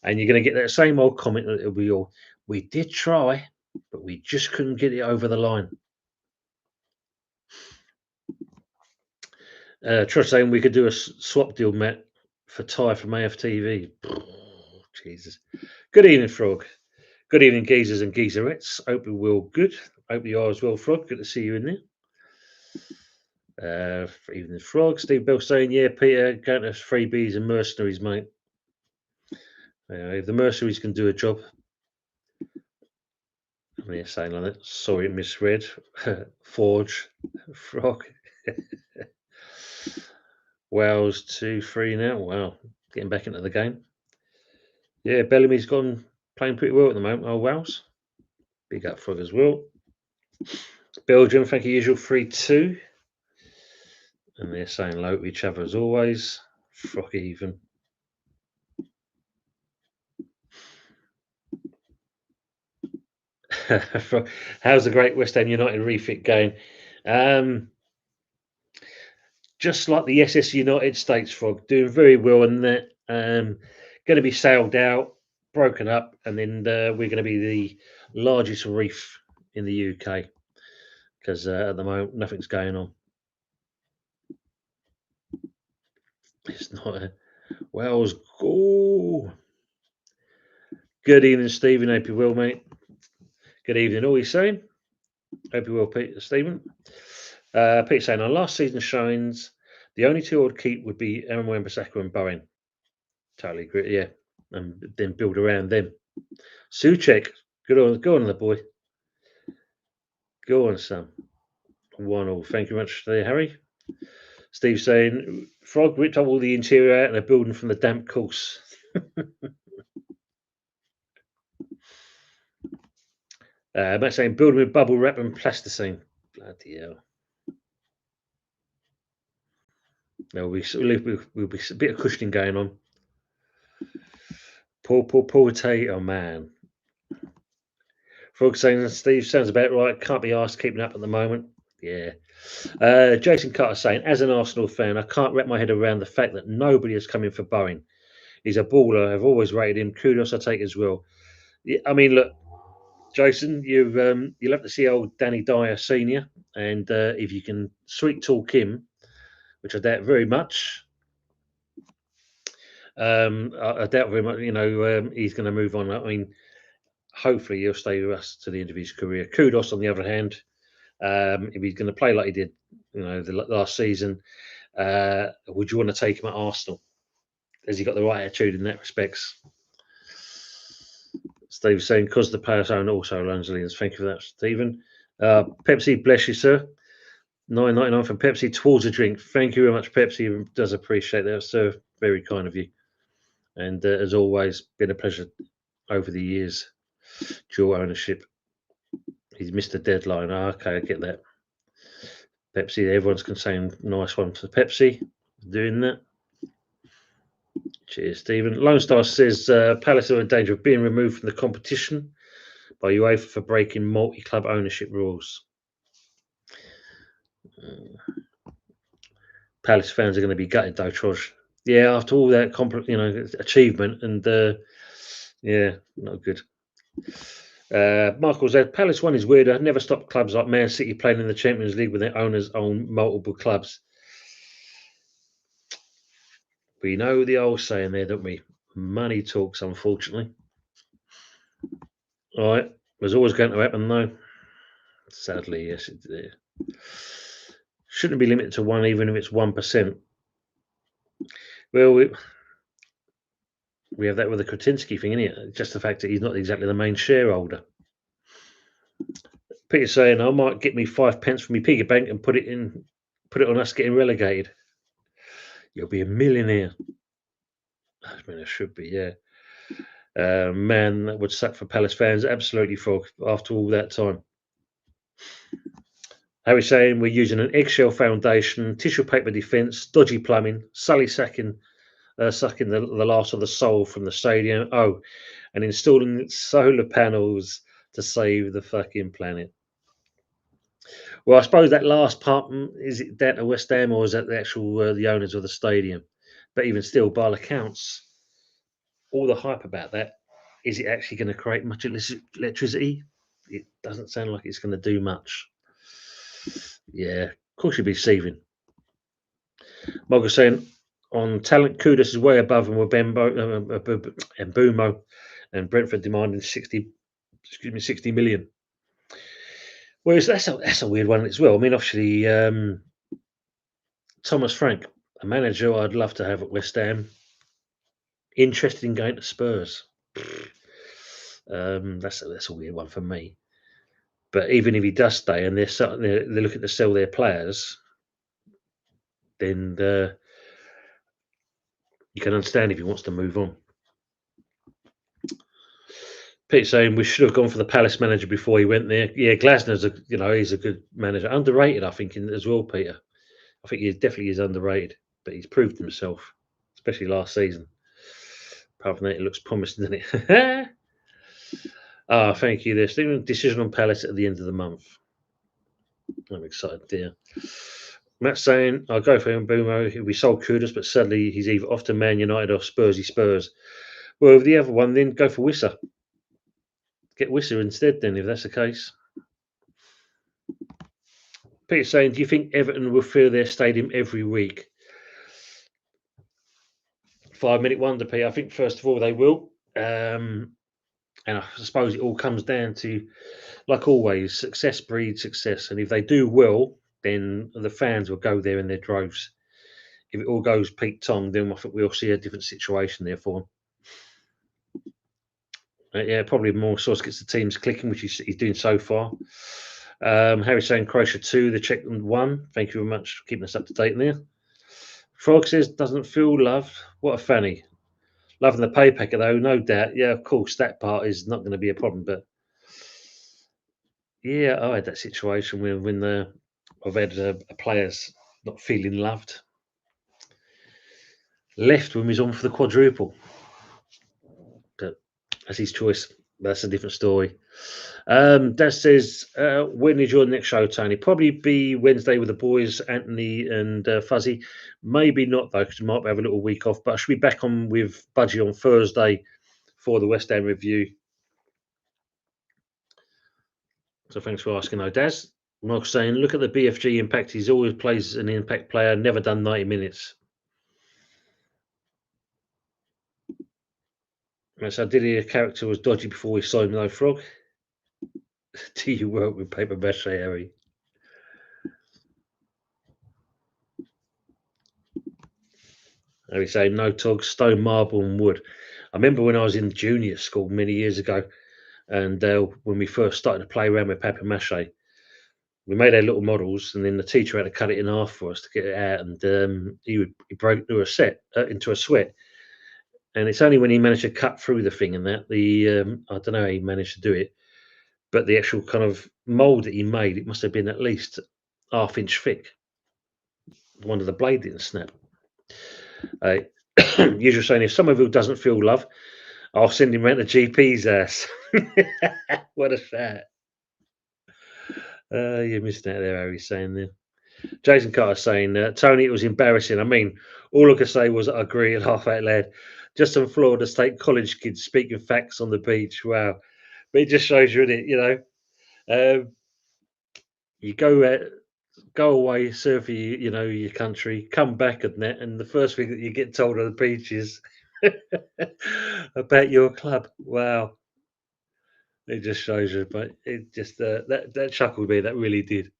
And you're going to get that same old comment that it'll be all, we did try, but we just couldn't get it over the line. Trust saying we could do a swap deal, Matt, for Ty from AFTV. Oh, Jesus. Good evening, Frog. Good evening, geezers and geezerettes. Hope you're well good. Hope you are as well, Frog. Good to see you in there. Evening, Frog. Steve Bell saying, yeah, Peter, going to freebies and mercenaries, mate. If the mercenaries can do a job. I'm here saying like that. Sorry, misread. Forge. Frog. Wales 2-3 now. Wow. Getting back into the game. Yeah, Bellamy's gone playing pretty well at the moment. Oh, Wales. Big up Frog as well. Belgium, thank you, usual 3-2. And they're saying hello to each other as always. Frog even. How's the great West Ham United refit going? Just like the SS United States, Frog, doing very well in that. Going to be sailed out, broken up, and then we're going to be the largest reef in the UK because at the moment nothing's going on. It's not a Wales go. Good evening, Stephen. Hope you're well, mate. Good evening. All you saying? Hope you're well, Peter. Stephen. Peter saying on last season's showings, the only two I'd keep would be Aaron Wan-Bissaka and Bowen. Totally agree. Yeah, and then build around them. Suchek, go on, the boy. Go on, son. 1-1. Thank you much there, Harry. Steve saying Frog ripped up all the interior out and a building from the damp course. Matt saying building with bubble wrap and plasticine. Bloody hell. No, we'll be a bit of cushioning going on. Poor potato man. Frog saying Steve sounds about right. Can't be asked keeping up at the moment. Yeah. Jason Carter saying, as an Arsenal fan, I can't wrap my head around the fact that nobody is coming for Bowen. He's a baller. I've always rated him. Kudus I take as well. Yeah, I mean, look, Jason, you'll have to see old Danny Dyer Senior, and if you can sweet talk him, which I doubt very much. I doubt very much. He's going to move on. I mean, hopefully he'll stay with us to the end of his career. Kudus, on the other hand, if he's going to play like he did, the last season, would you want to take him at Arsenal? Has he got the right attitude in that respects? Steve saying, because the players own also loans Lions. Thank you for that, Stephen. Pepsi, bless you, sir. 9.99 from Pepsi towards a drink. Thank you very much, Pepsi. Does appreciate that, sir. Very kind of you. And as always, been a pleasure over the years. Dual ownership. He's missed the deadline. Okay, I get that. Pepsi, everyone's saying nice one for Pepsi. Doing that. Cheers, Stephen. Lone Star says Palace are in danger of being removed from the competition by UEFA for breaking multi-club ownership rules. Palace fans are going to be gutted, though, Trosh. Yeah, after all that achievement, and yeah, not good. Michael said Palace one is weirder. Never stopped clubs like Man City playing in the Champions League when their owners own multiple clubs. We know the old saying there, don't we? Money talks, unfortunately. All right, was always going to happen, though. Sadly, yes, it shouldn't be limited to one, even if it's 1%. Well, we have that with the Kretinsky thing, isn't it? Just the fact that he's not exactly the main shareholder. Peter saying, I might get me 5 pence from my piggy bank and put it on us getting relegated. You'll be a millionaire. I mean, it should be, yeah. Man, that would suck for Palace fans. Absolutely, Frog, after all that time. Harry saying, we're using an eggshell foundation, tissue paper defence, dodgy plumbing, Sully sucking the last of the soul from the stadium. Oh, and installing solar panels to save the fucking planet. Well, I suppose that last part, is it down to West Ham or is that the actual the owners of the stadium? But even still, by all accounts, all the hype about that, is it actually going to create much electricity? It doesn't sound like it's going to do much. Yeah, of course you'd be deceiving. Mogul saying, on talent, Kudus is way above and Mbumo and Brentford demanding 60 million. Whereas that's a weird one as well. I mean, obviously, Thomas Frank, a manager I'd love to have at West Ham, interested in going to Spurs. That's a weird one for me. But even if he does stay and they're looking to sell their players, then you can understand if he wants to move on. Pete saying we should have gone for the Palace manager before he went there. Yeah, Glasner's he's a good manager, underrated I think as well, Peter. I think he definitely is underrated, but he's proved himself, especially last season. Apart from that, it looks promising, doesn't it? Thank you. There's still a decision on Palace at the end of the month. I'm excited, dear. Matt's saying, I'll go for Mbumo. We sold Kudus, but sadly he's either off to Man United or Spurs. Well, with the other one, then go for Wissa. Get Wissa instead, then, if that's the case. Peter's saying, do you think Everton will fill their stadium every week? 5-minute wonder, Peter. I think, first of all, they will. And I suppose it all comes down to, like always, success breeds success. And if they do well, then the fans will go there in their droves. If it all goes Pete Tong, then I think we'll see a different situation there for him. Yeah, probably more Source gets the teams clicking, which he's doing so far. Harry saying Croatia 2, the Czech 1. Thank you very much for keeping us up to date there. Frog says, doesn't feel loved. What a fanny. Loving the pay packet, though, no doubt. Yeah, of course, that part is not going to be a problem. But yeah, I had that situation when I've had players not feeling loved. Left when he was on for the quadruple. But that's his choice. That's a different story. Dad says, when is your next show, Tony? Probably be Wednesday with the boys, Anthony and Fuzzy. Maybe not, though, because we might have a little week off. But I should be back on with Budgie on Thursday for the West Ham review. So thanks for asking, though, Daz. Mark saying, look at the BFG impact. He's always plays an impact player, never done 90 minutes. Right, so did he a character was dodgy before we signed No Frog? Do you work with paper mache, Harry? Harry saying, no togs, stone, marble, and wood. I remember when I was in junior school many years ago, and when we first started to play around with paper mache, we made our little models, and then the teacher had to cut it in half for us to get it out, and he broke into a sweat. And it's only when he managed to cut through the thing and that the I don't know how he managed to do it, but the actual kind of mold that he made, it must have been at least half-inch thick. I wonder the blade didn't snap. Uh, usual saying, if Somerville doesn't feel love, I'll send him round to GP's ass. What a fat. You missed out there, Harry saying there. Jason Carter saying, Tony, it was embarrassing. I mean, all I could say was I agree and laugh out loud. Just some Florida State college kids speaking facts on the beach. Wow. But it just shows you, innit, you know. You go away, surf your country, come back and that, and the first thing that you get told on the beach is about your club. Wow. It just shows you, but it just that chuckled me. That really did.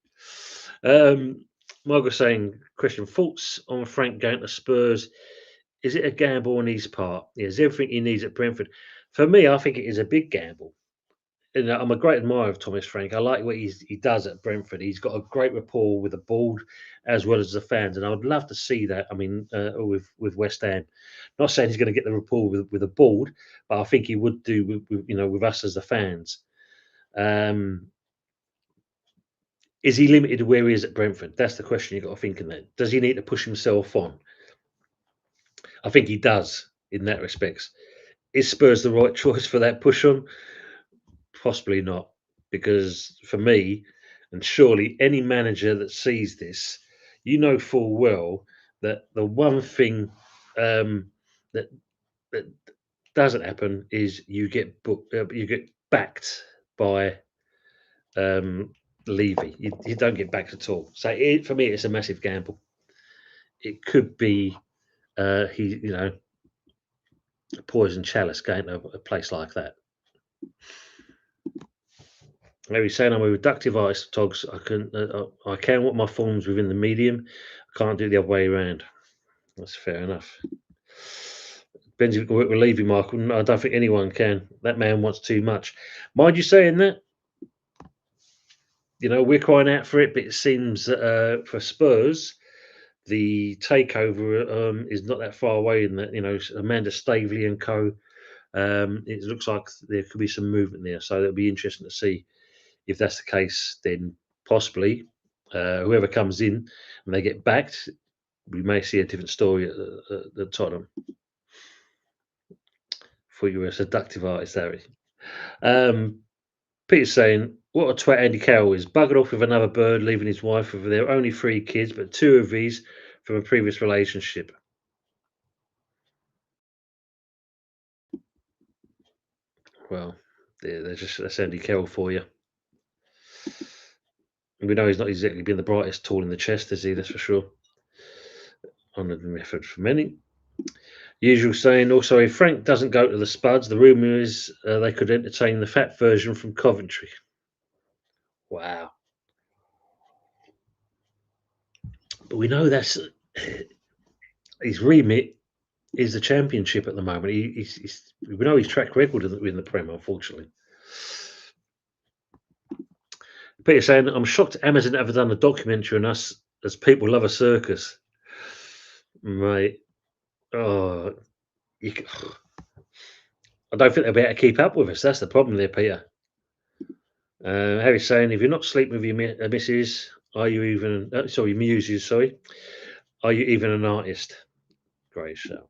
Margaret saying, question: thoughts on Frank going to Spurs? Is it a gamble on his part? Is everything he needs at Brentford? For me, I think it is a big gamble. And I'm a great admirer of Thomas Frank. I like what he does at Brentford. He's got a great rapport with the board as well as the fans, and I would love to see that. I mean, with West Ham. Not saying he's going to get the rapport with the board, but I think he would do with us as the fans. Um, is he limited where he is at Brentford? That's the question you've got to think of that. Does he need to push himself on? I think he does in that respect. Is Spurs the right choice for that push on? Possibly not, because for me, and surely any manager that sees this, you know full well that the one thing that that doesn't happen is you get backed by Levy. You don't get backed at all. So for me, it's a massive gamble. It could be he poison chalice going to a place like that. Maybe saying I'm a reductive artist, Togs. I can what my forms within the medium. I can't do it the other way around. That's fair enough. Depends if you can work with Levy, Michael. I don't think anyone can. That man wants too much. Mind you saying that? We're crying out for it, but it seems that for Spurs, the takeover is not that far away. In that, Amanda Staveley and co. It looks like there could be some movement there, so it'll be interesting to see if that's the case. Then possibly whoever comes in and they get backed, we may see a different story at Tottenham. For you a seductive artist, Harry. Peter's saying, what a twat Andy Carroll is. Buggered off with another bird, leaving his wife with their only 3 kids, but 2 of these from a previous relationship. Well, that's Andy Carroll for you. And we know he's not exactly been the brightest tool in the chest, is he? That's for sure. Honoured method for many. Usual saying also, if Frank doesn't go to the Spuds, the rumour is they could entertain the fat version from Coventry. Wow. But we know that's his remit is the Championship at the moment. We know his track record in the Prem, unfortunately. Peter saying, I'm shocked Amazon ever done a documentary on us as people love a circus. Mate. Oh, I don't think they'll be able to keep up with us. That's the problem there, Peter. Harry's saying, if you're not sleeping with your missus, are you even, muses, sorry, are you even an artist? Great show.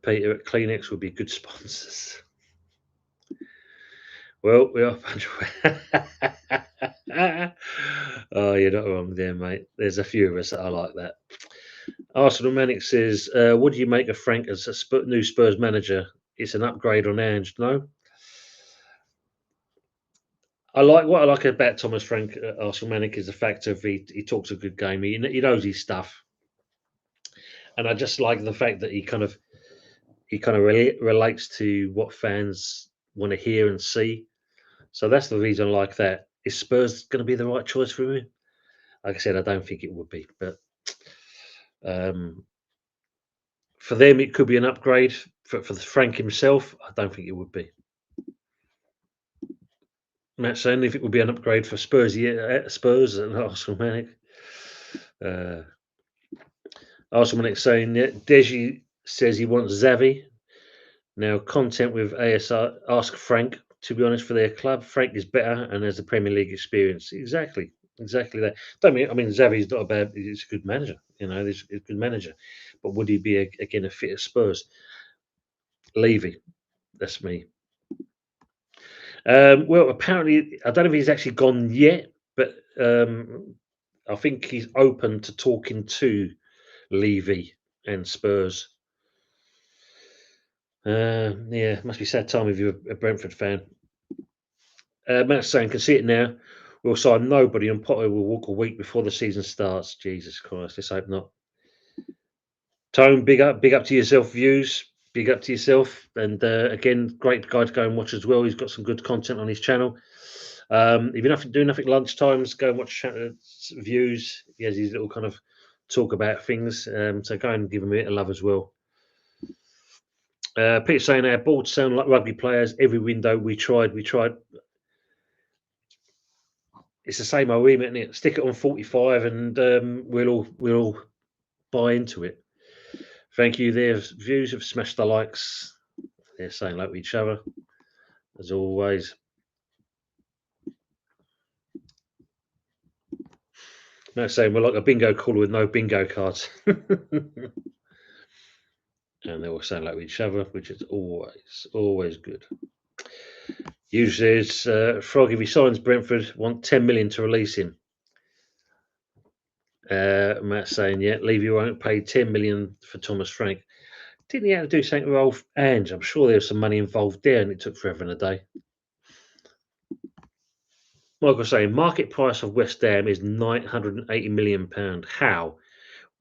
Peter at Kleenex would be good sponsors. Well, we are. Oh, you're not wrong there, mate. There's a few of us that are like that. Arsenal Manic says, what do you make of Frank as a new Spurs manager? It's an upgrade on Ange, no? what I like about Thomas Frank at Arsenal Manic is the fact of he talks a good game. He knows his stuff, and I just like the fact that he relates to what fans want to hear and see. So that's the reason I like that. Is Spurs going to be the right choice for him? Like I said, I don't think it would be, but um, for them it could be an upgrade. For Frank himself, I don't think it would be. Matt saying if it would be an upgrade for Spurs, yeah, Spurs and Arsenal Manic. Uh, Arsenal Manic saying yeah, Deji says he wants Xavi. Now, content with ASR, ask Frank. To be honest, for their club, Frank is better and has the Premier League experience. Exactly that. I mean, Xavi's not a bad. He's a good manager. You know, he's a good manager. But would he be again a fit as Spurs? Levy, that's me. Well, apparently, I don't know if he's actually gone yet, but I think he's open to talking to Levy and Spurs. Yeah, must be sad time if you're a Brentford fan. Matt's saying, can see it now. We'll sign nobody, and Potter will walk a week before the season starts. Jesus Christ, let's hope not. Tone, big up to yourself. Views, big up to yourself. And again, great guy to go and watch as well. He's got some good content on his channel. If you're doing nothing lunchtimes, go and watch views. He has his little kind of talk about things. So go and give him a bit of love as well. Peter saying our boards sound like rugby players. Every window we tried. It's the same old remit, isn't it? Stick it on 45, and we'll all buy into it. Thank you. Their views have smashed the likes. They're saying like each other, as always. No saying we're like a bingo caller with no bingo cards. And they all sound like each other, which is always good. You says Frog, if he signs Brentford, want 10 million to release him. Matt saying, yeah, Levy won't pay 10 million for Thomas Frank. Didn't he have to do something with old Ange? I'm sure there was some money involved there, and it took forever and a day. Michael saying market price of West Ham is £980 million. How?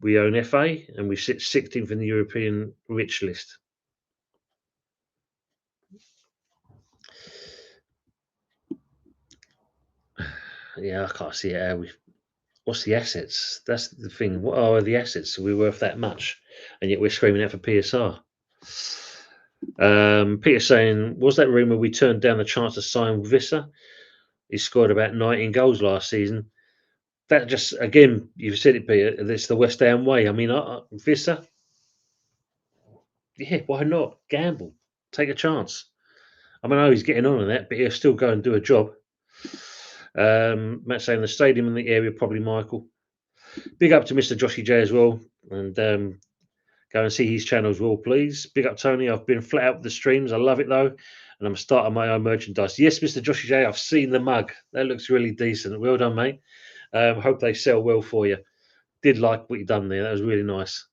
We own FA and we sit 16th in the European rich list. Yeah, I can't see how we. What's the assets? That's the thing. What are the assets? Are we worth that much? And yet we're screaming out for PSR. Peter saying, was that rumour we turned down the chance to sign Visser? He scored about 19 goals last season. That just, again, you've said it, Peter, it's the West Ham way. I mean, Visser, yeah, why not? Gamble. Take a chance. I mean, I know he's getting on in that, but he'll still go and do a job. Matt saying the stadium in the area, probably Michael. Big up to Mr. Joshy J as well. And go and see his channel as well, please. Big up, Tony. I've been flat out with the streams. I love it, though. And I'm starting my own merchandise. Yes, Mr. Joshy J, I've seen the mug. That looks really decent. Well done, mate. Hope they sell well for you. Did like what you done there. That was really nice.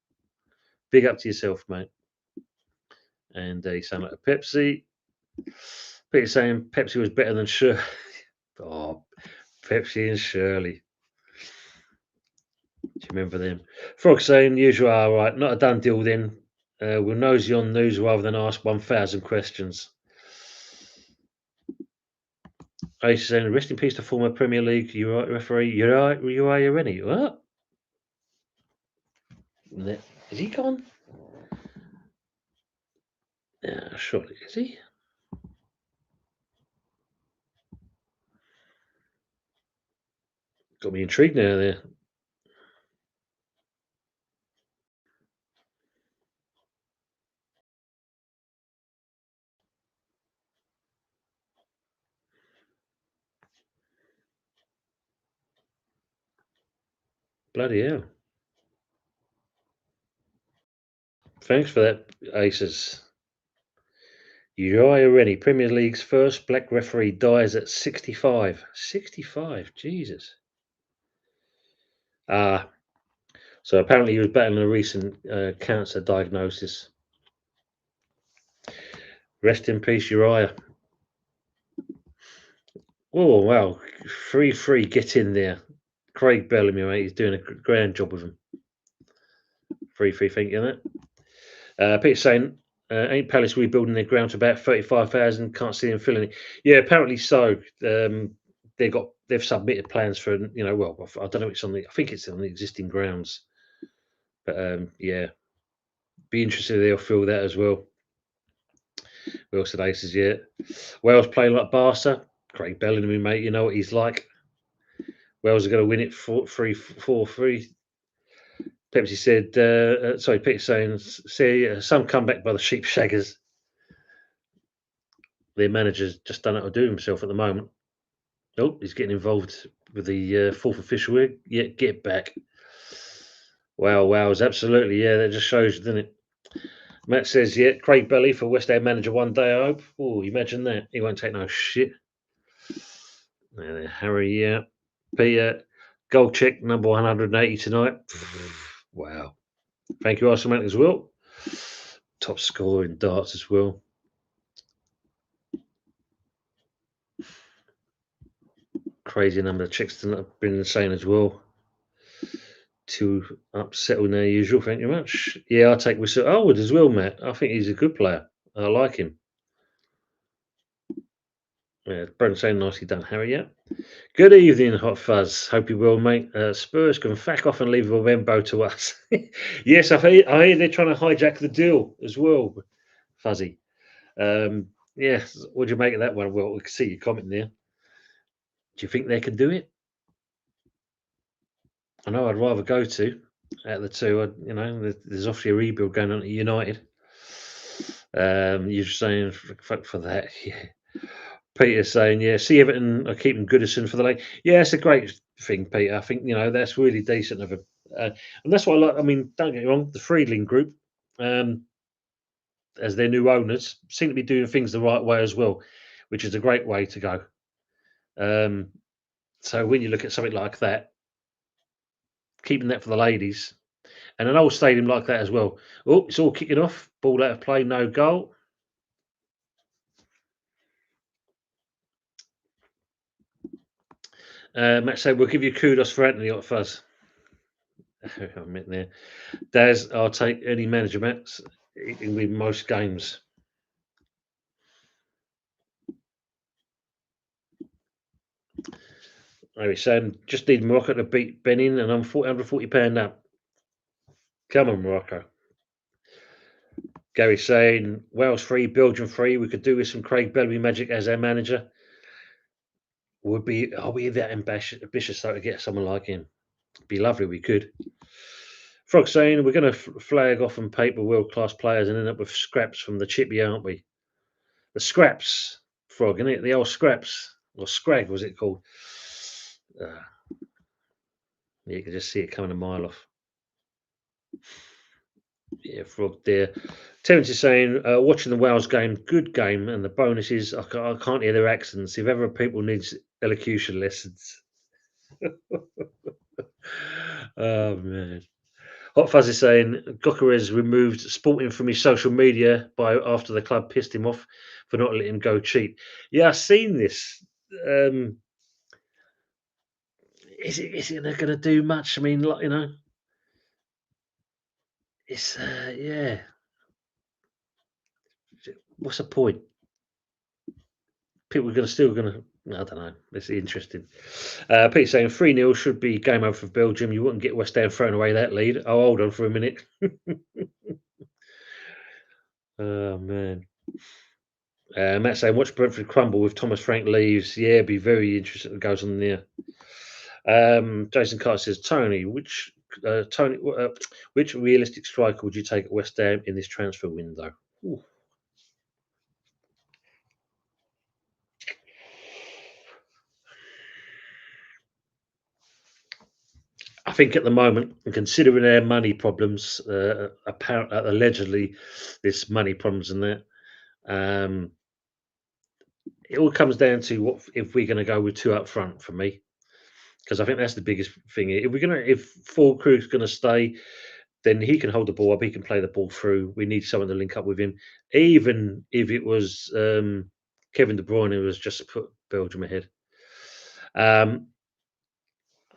Big up to yourself, mate. And you sound like a Pepsi. Peter saying Pepsi was better than Shirley. Oh, Pepsi and Shirley. Do you remember them? Frog saying, usual, all right, not a done deal then. We'll nosy on news rather than ask 1,000 questions. Ace saying, rest in peace to former Premier League referee Uriah Rennie. What? Is he gone? Yeah, surely. Is he? Got me intrigued now there. Bloody hell. Thanks for that, Aces. Uriah Rennie, Premier League's first black referee, dies at 65. 65, Jesus. So apparently he was battling a recent cancer diagnosis. Rest in peace, Uriah. Oh wow, 3-3, get in there. Craig Bellamy, mate, he's doing a grand job with him. 3-3, thank you, that. Peter saying, ain't Palace rebuilding their ground to about 35,000? Can't see them filling it. Yeah, apparently so. They've submitted plans for, well, I don't know if it's on the, I think it's on the existing grounds. But yeah, be interested if they'll fill that as well. Will said Aces, yeah. Wales playing like Barca. Craig Bellamy, mate, you know what he's like. Wales are going to win it 4-3. Pepsi said, sorry, Peter saying, say some comeback by the sheep shaggers. Their manager's just done it to do himself at the moment. Oh, he's getting involved with the fourth official. Yeah, get back. Wow, absolutely. Yeah, that just shows, doesn't it? Matt says, yeah, Craig Belly for West Ham manager one day, I hope. Oh, imagine that. He won't take no shit. Harry, yeah. Peter, goal check number 180 tonight. Wow. Thank you, Arsenal, as well. Top scorer in darts as well. Crazy number of checks tonight. Been insane as well. Too upset with their usual. Thank you very much. Yeah, I'll take Whistle. I would as well, Matt. I think he's a good player. I like him. Yeah, Brendan saying nicely done, Harry. Yeah. Good evening, Hot Fuzz. Hope you will, mate. Spurs can fack off and leave Wembo to us. Yes, I hear they're trying to hijack the deal as well, Fuzzy. Yeah, what do you make of that one? Well, we can see your comment there. Do you think they can do it? I know I'd rather go to out of the two. There's obviously a rebuild going on at United. You're saying fuck for that, yeah. Peter's saying, yeah, see Everton are keeping Goodison for the late. Yeah, it's a great thing, Peter. I think, that's really decent of him. And that's what I like. I mean, don't get me wrong, the Friedling Group, as their new owners, seem to be doing things the right way as well, which is a great way to go. So when you look at something like that, keeping that for the ladies, and an old stadium like that as well. Oh, it's all kicking off. Ball out of play, no goal. Matt said, we'll give you kudos for Anthony Hot Fuzz. I meant there. Daz, I'll take any manager, Matt. In win most games. Anyway, saying just need Morocco to beat Benin, and I'm £440 up. Come on, Morocco. Gary saying Wales free, Belgium free. We could do with some Craig Bellamy magic as our manager. Are we that ambitious though to get someone like him? It'd be lovely. We could. Frog saying we're going to flag off on paper world class players and end up with scraps from the chippy, aren't we? The scraps, Frog, isn't it? The old scraps or scrag was it called? You can just see it coming a mile off. Yeah, Frog there. Terence is saying, watching the Wales game, good game, and the bonus is I can't hear their accents. If ever people needs elocution lessons. Oh man. Hot Fuzz is saying Gokarez removed Sporting from his social media after the club pissed him off for not letting him go cheap. Yeah, I've seen this. Is it going to do much? I mean, it's yeah. What's the point? People are still going to. I don't know. It's interesting. Pete saying 3-0 should be game over for Belgium. You wouldn't get West Ham throwing away that lead. Oh, hold on for a minute. Oh man. Matt saying watch Brentford crumble with Thomas Frank leaves. Yeah, be very interesting. What goes on there. Jason Carter says Tony, which realistic striker would you take at West Ham in this transfer window? Ooh. I think at the moment, and considering their money problems, allegedly, this money problems and that, it all comes down to what if we're going to go with two up front for me, because I think that's the biggest thing. If Full Crew's going to stay, then he can hold the ball up, he can play the ball through. We need someone to link up with him, even if it was Kevin De Bruyne who was just to put Belgium ahead. I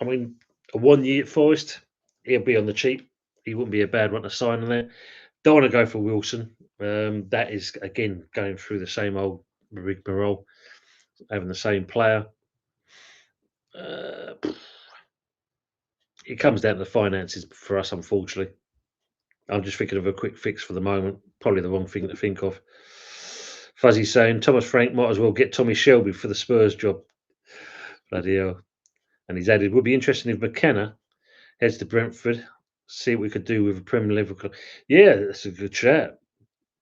mean, a 1 year at Forest, he'll be on the cheap. He wouldn't be a bad one to sign on there. Don't want to go for Wilson. That is again going through the same old rigmarole, having the same player. Uh, it comes down to the finances for us, unfortunately. I'm just thinking of a quick fix for the moment. Probably the wrong thing to think of. Fuzzy saying Thomas Frank might as well get Tommy Shelby for the Spurs job. Bloody hell. And he's added, would be interesting if McKenna heads to Brentford, see what we could do with a Premier League club. Yeah, that's a good chat.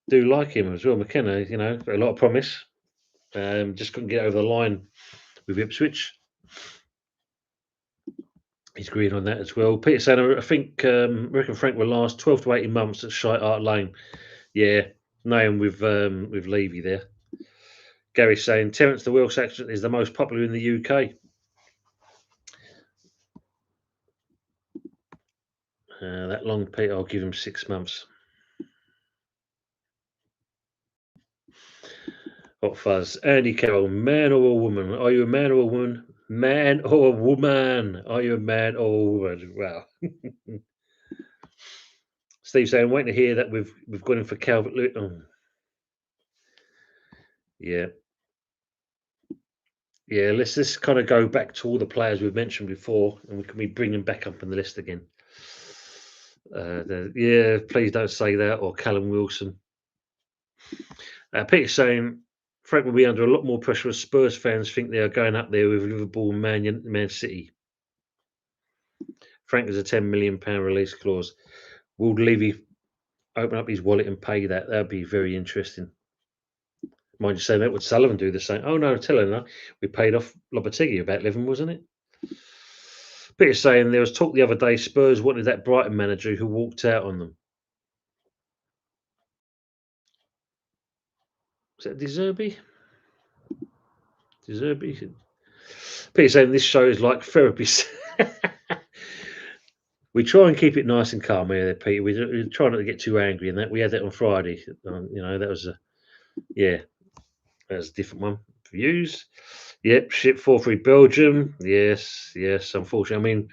Do like him as well. McKenna, got a lot of promise. Just couldn't get over the line with Ipswich. He's agreed on that as well. Peter saying, I think, reckon Frank will last 12 to 18 months at Shite Art Lane. Yeah, knowing with Levy there. Gary saying, Terence the Welsh accent is the most popular in the UK. That long, Peter, I'll give him 6 months. Hot Fuzz. Andy Carroll, man or a woman? Are you a man or a woman? Man or a woman? Are you a man or a woman? Wow. Steve saying, waiting to hear that we've gone in for Calvert Lewin. Oh. Yeah. Yeah, let's just kind of go back to all the players we've mentioned before, and we can bring them back up on the list again. Yeah, please don't say that, or Callum Wilson. Peter's saying Frank will be under a lot more pressure as Spurs fans think they are going up there with Liverpool and Man City. Frank has a £10 million release clause. Will Levy open up his wallet and pay that? That'd be very interesting. Mind you saying that, would Sullivan do the same? Oh no, tell her, we paid off Lopetegui about 11, wasn't it? Peter's saying there was talk the other day Spurs wanted that Brighton manager who walked out on them. Is that De Zerbi? De Zerbi? Peter's saying this show is like therapy. We try and keep it nice and calm here, Peter. We try not to get too angry in that. We had that on Friday. That was that was a different one. Views. Yep, ship 4-3 Belgium. Yes. Unfortunately, I mean,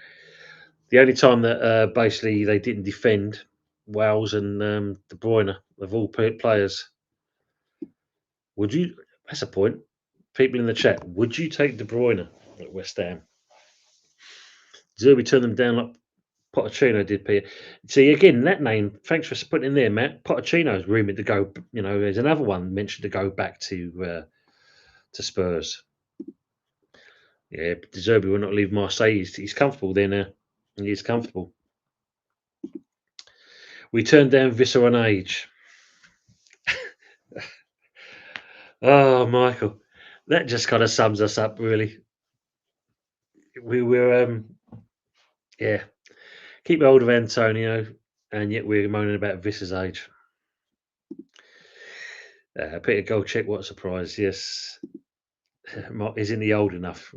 the only time that basically they didn't defend Wales and De Bruyne of all players. Would you? That's a point. People in the chat, would you take De Bruyne at West Ham? Zerbi turned them down like Pochettino did, Peter. See, again, that name, thanks for putting in there, Matt. Pochettino's rumoured to go, there's another one mentioned to go back to Spurs. Yeah, De Zerbi will not leave Marseille. He's comfortable there now. He's comfortable. We turned down Visser on age. Oh, Michael, that just kind of sums us up, really. We were, keep hold of Antonio, and yet we're moaning about Visser's age. Peter Goldcheck, what a surprise! Yes, isn't he old enough?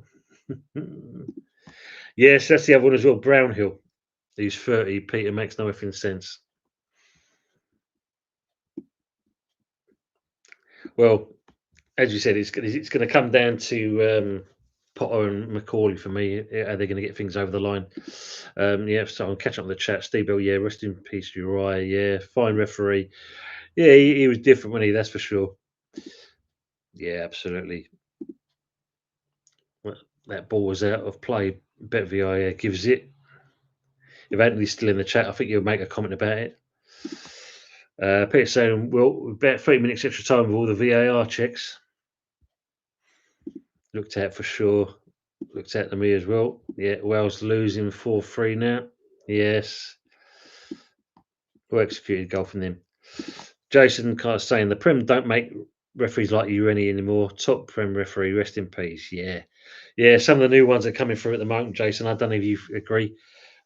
Yes, that's the other one as well. Brownhill, who's 30. Peter makes no effing sense. Well, as you said, it's going to come down to Potter and McCauley for me. Are they going to get things over the line? So I'm catching up with the chat. Steve Bell, yeah, rest in peace, Uriah. Yeah, fine referee. Yeah, he was different, wasn't he? That's for sure. Yeah, absolutely. Well, that ball was out of play. Bet VIA gives it. If Anthony's still in the chat, I think he'll make a comment about it. Peter saying, well, about 3 minutes extra time with all the VAR checks. Looked at for sure. Looked at to me as well. Yeah, Wales losing 4-3 now. Yes. Well executed goal from them. Jason kind of saying the Prem don't make referees like Urini anymore. Top Prem referee, rest in peace. Yeah. Yeah, some of the new ones are coming through at the moment, Jason. I don't know if you agree.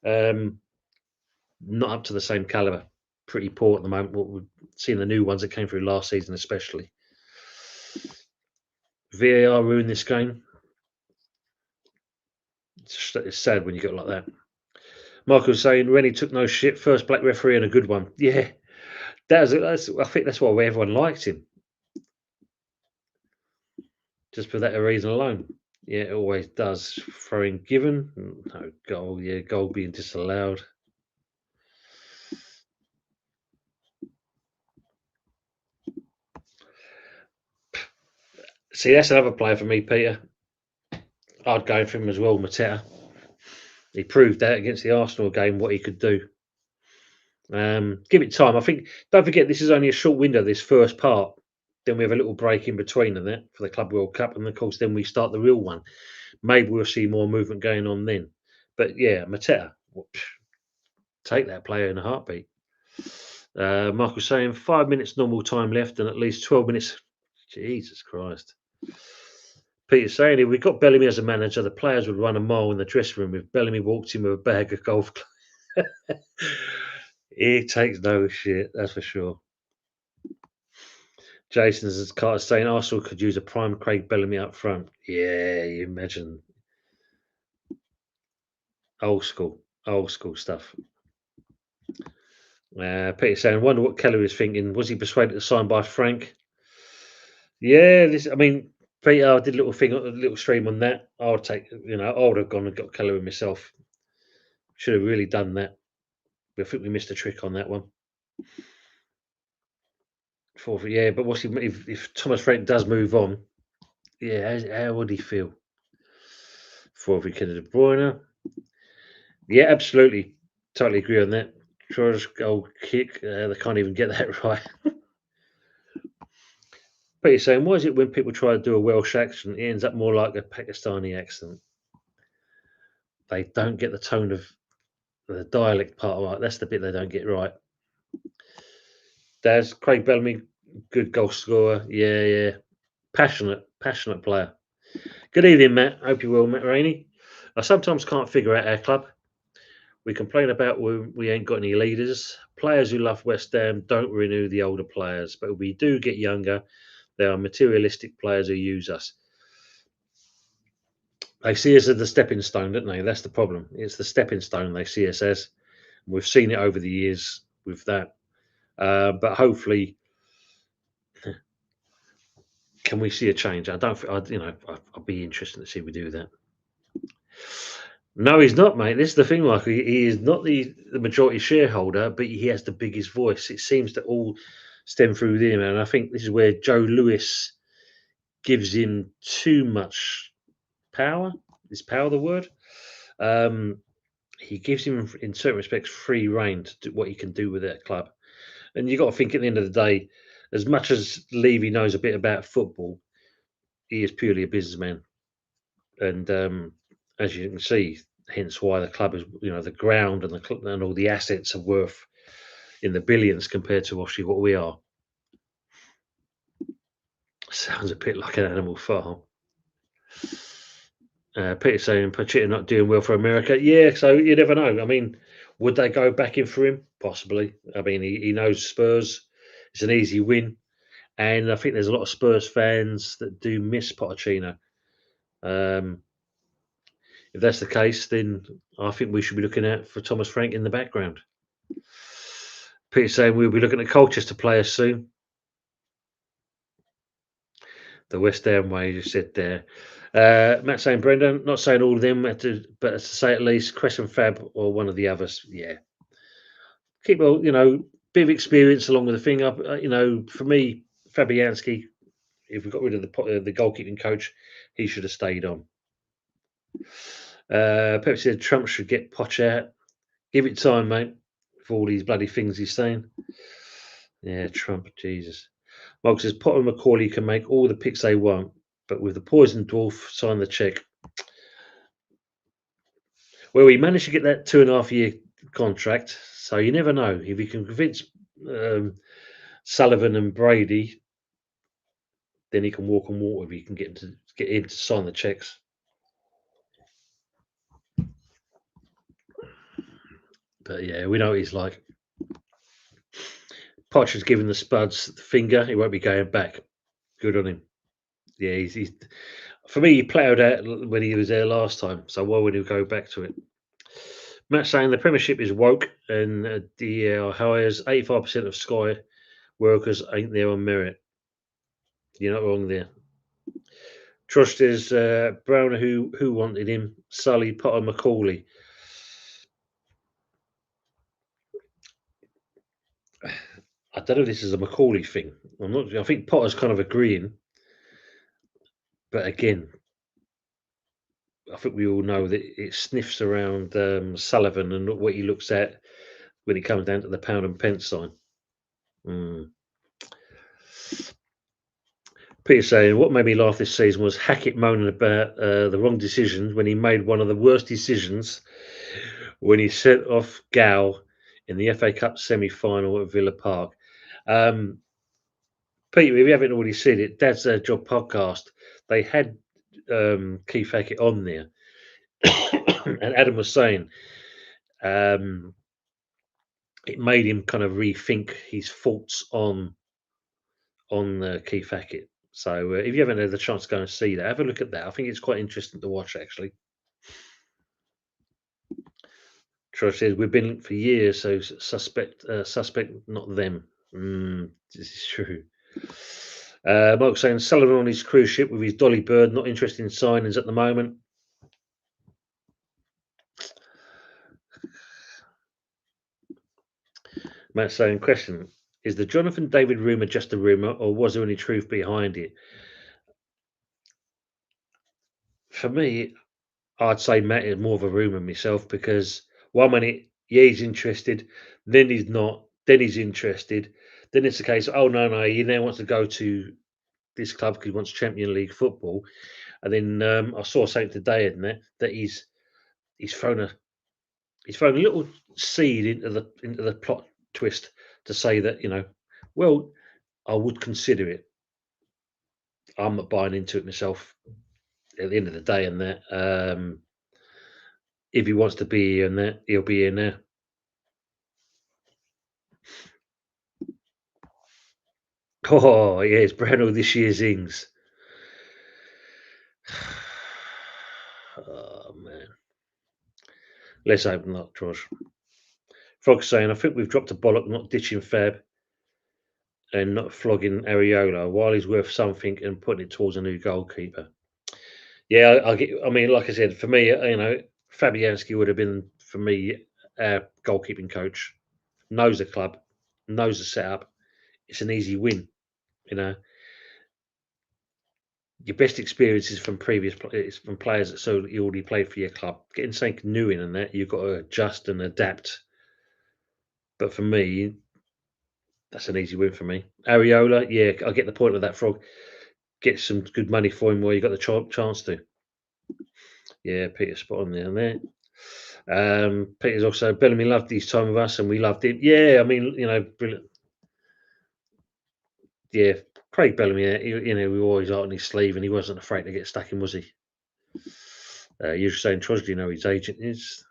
Not up to the same caliber. Pretty poor at the moment. What we're seeing the new ones that came through last season, especially. VAR ruined this game. It's sad when you get like that. Michael's saying Rennie took no shit. First black referee and a good one. Yeah, I think that's why everyone liked him. Just for that reason alone. Yeah, it always does. Throwing given. No goal. Yeah, goal being disallowed. See, that's another player for me, Peter. I'd go for him as well, Mateta. He proved that against the Arsenal game what he could do. Give it time. I think. Don't forget, this is only a short window. This first part. Then we have a little break in between and that for the Club World Cup, and of course, then we start the real one. Maybe we'll see more movement going on then. But yeah, Mateta, take that player in a heartbeat. Michael saying 5 minutes normal time left and at least 12 minutes. Jesus Christ. Peter saying if we got Bellamy as a manager, the players would run a mile in the dressing room if Bellamy walked in with a bag of golf clubs. He takes no shit, that's for sure. Jason's Carter saying Arsenal could use a prime Craig Bellamy up front. Yeah, you imagine. Old school stuff. Peter saying, wonder what Kelly was thinking. Was he persuaded to sign by Frank? Yeah, I mean, Peter, I did a little thing, a little stream on that. I would take, I would have gone and got Keller myself. Should have really done that. I think we missed a trick on that one. Yeah, but what's if Thomas Frank does move on? Yeah, how would he feel? For we can De Bruyne. Yeah, absolutely, totally agree on that. Troy's goal kick, they can't even get that right. But you're saying, why is it when people try to do a Welsh accent, it ends up more like a Pakistani accent? They don't get the tone of the dialect part right. That's the bit they don't get right. Daz, Craig Bellamy, good goal scorer. Yeah. Passionate player. Good evening, Matt. Hope you're well, Matt Rainey. I sometimes can't figure out our club. We complain about we ain't got any leaders. Players who love West Ham don't renew the older players, but we do get younger. There are materialistic players who use us. They see us as the stepping stone, don't they? That's the problem. It's the stepping stone they see us as. We've seen it over the years with that. But hopefully, can we see a change? I don't. I'd be interested to see if we do that. No, he's not, mate. This is the thing, Michael. He is not the majority shareholder, but he has the biggest voice. It seems to all stem through him, and I think this is where Joe Lewis gives him too much power. Is power the word? He gives him, in certain respects, free reign to do what he can do with that club. And you got to think at the end of the day, as much as Levy knows a bit about football, he is purely a businessman. And as you can see, hence why the club is, the ground and and all the assets are worth in the billions compared to obviously what we are. Sounds a bit like an Animal Farm. Peter saying Pochettino not doing well for America. Yeah, so you never know. I mean, would they go back in for him? Possibly. I mean, he knows Spurs. It's an easy win. And I think there's a lot of Spurs fans that do miss Pochettino. If that's the case, then I think we should be looking out for Thomas Frank in the background. Peter saying we'll be looking at Colchester players soon. The West Ham way, you said there. Matt saying Brendan, not saying all of them, but to say at least Crescent Fab or one of the others. Yeah. Keep bit of experience along with the thing up. For me, Fabianski, if we got rid of the goalkeeping coach, he should have stayed on. Pepsi said Trump should get Poch out. Give it time, mate, for all these bloody things he's saying. Yeah, Trump, Jesus. Mark says Potter and Macaulay can make all the picks they want, but with the poison dwarf, sign the check. Well, we managed to get that 2.5 year contract, so you never know. If you can convince Sullivan and Brady, then he can walk on water if you can get him to sign the checks. But yeah, we know what he's like. Poch's giving the Spuds the finger. He won't be going back. Good on him. Yeah, he's for me, he ploughed out when he was there last time. So why would he go back to it? Matt saying the Premiership is woke and the hires 85% of Sky workers ain't there on merit. You're not wrong there. Trust is Brown who wanted him, Sully, Potter, Macaulay. I don't know if this is a Macaulay thing. I'm not. I think Potter's kind of agreeing, but again, I think we all know that it sniffs around Sullivan and what he looks at when it comes down to the pound and pence sign. Mm. Peter saying, what made me laugh this season was Hackett moaning about the wrong decisions when he made one of the worst decisions when he sent off Gow in the FA Cup semi-final at Villa Park. Peter, if you haven't already seen it, Dad's Job podcast, they had Keith Hackett on there. And Adam was saying it made him kind of rethink his thoughts on Keith Hackett. So if you haven't had the chance to go and see that, have a look at that. I think it's quite interesting to watch, actually. Troy says we've been linked for years, so suspect not them. This is true. Mark saying Sullivan on his cruise ship with his Dolly Bird, not interested in signings at the moment. Matt saying, question, is the Jonathan David rumour just a rumour or was there any truth behind it? For me, I'd say Matt is more of a rumour myself because one minute, yeah, he's interested, then he's not, then he's interested, then it's the case, oh no, he now wants to go to this club because he wants Champions League football. And then I saw something today, isn't it, that he's thrown a little seed into the plot twist to say that, well, I would consider it. I'm not buying into it myself at the end of the day, and that if he wants to be here and that, he'll be here now. Oh, yeah, it's Brownell this year's Ings. Oh, man. Let's hope not, Josh. Frog's saying, I think we've dropped a bollock not ditching Fab and not flogging Areola while he's worth something and putting it towards a new goalkeeper. Yeah, I mean, like I said, for me, Fabianski would have been, for me, our goalkeeping coach. Knows the club, knows the setup. It's an easy win, Your best experiences from from players that you already played for your club. Getting something new in and that, you've got to adjust and adapt. But for me, that's an easy win for me. Areola, yeah, I get the point of that, Frog. Get some good money for him where you got the chance to. Yeah, Peter spot on there and there. Peter's also Bellamy loved his time with us and we loved him. Yeah, I mean, brilliant. Yeah, Craig Bellamy, we always out on his sleeve and he wasn't afraid to get stuck in, was he? You're saying Trosley, his agent is.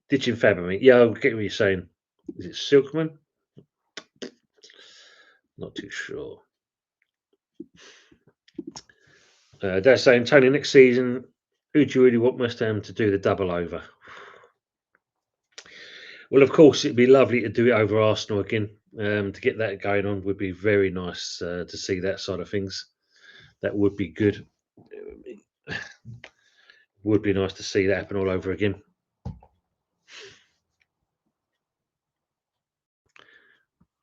Ditching Fab, I mean. Yeah, I get what you're saying. Is it Silkman? Not too sure. They're saying, Tony, next season, who do you really want West Ham to do the double over? Well, of course, it'd be lovely to do it over Arsenal again. To get that going on would be very nice to see that side of things. That would be good. Would be nice to see that happen all over again.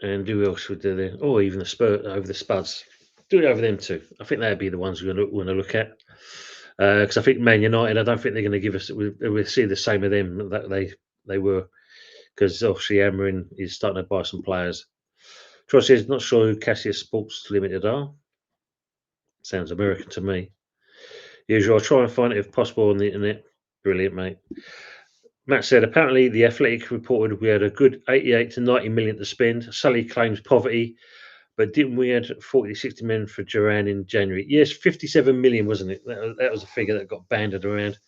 And who else would do that? Or even the Spurs over the Spuds. Do it over them too. I think that'd be the ones we're going to look at. Because I think Man United, I don't think they're going to give us. We'll see the same of them that they were. Because obviously Amarin is starting to buy some players. Troy says, not sure who Cassius Sports Limited are. Sounds American to me. Usual, I'll try and find it if possible on the internet. Brilliant, mate. Matt said, apparently the Athletic reported we had a good 88 to 90 million to spend. Sully claims poverty, but didn't we had 40 to 60 million for Duran in January? Yes, 57 million, wasn't it? That was a figure that got banded around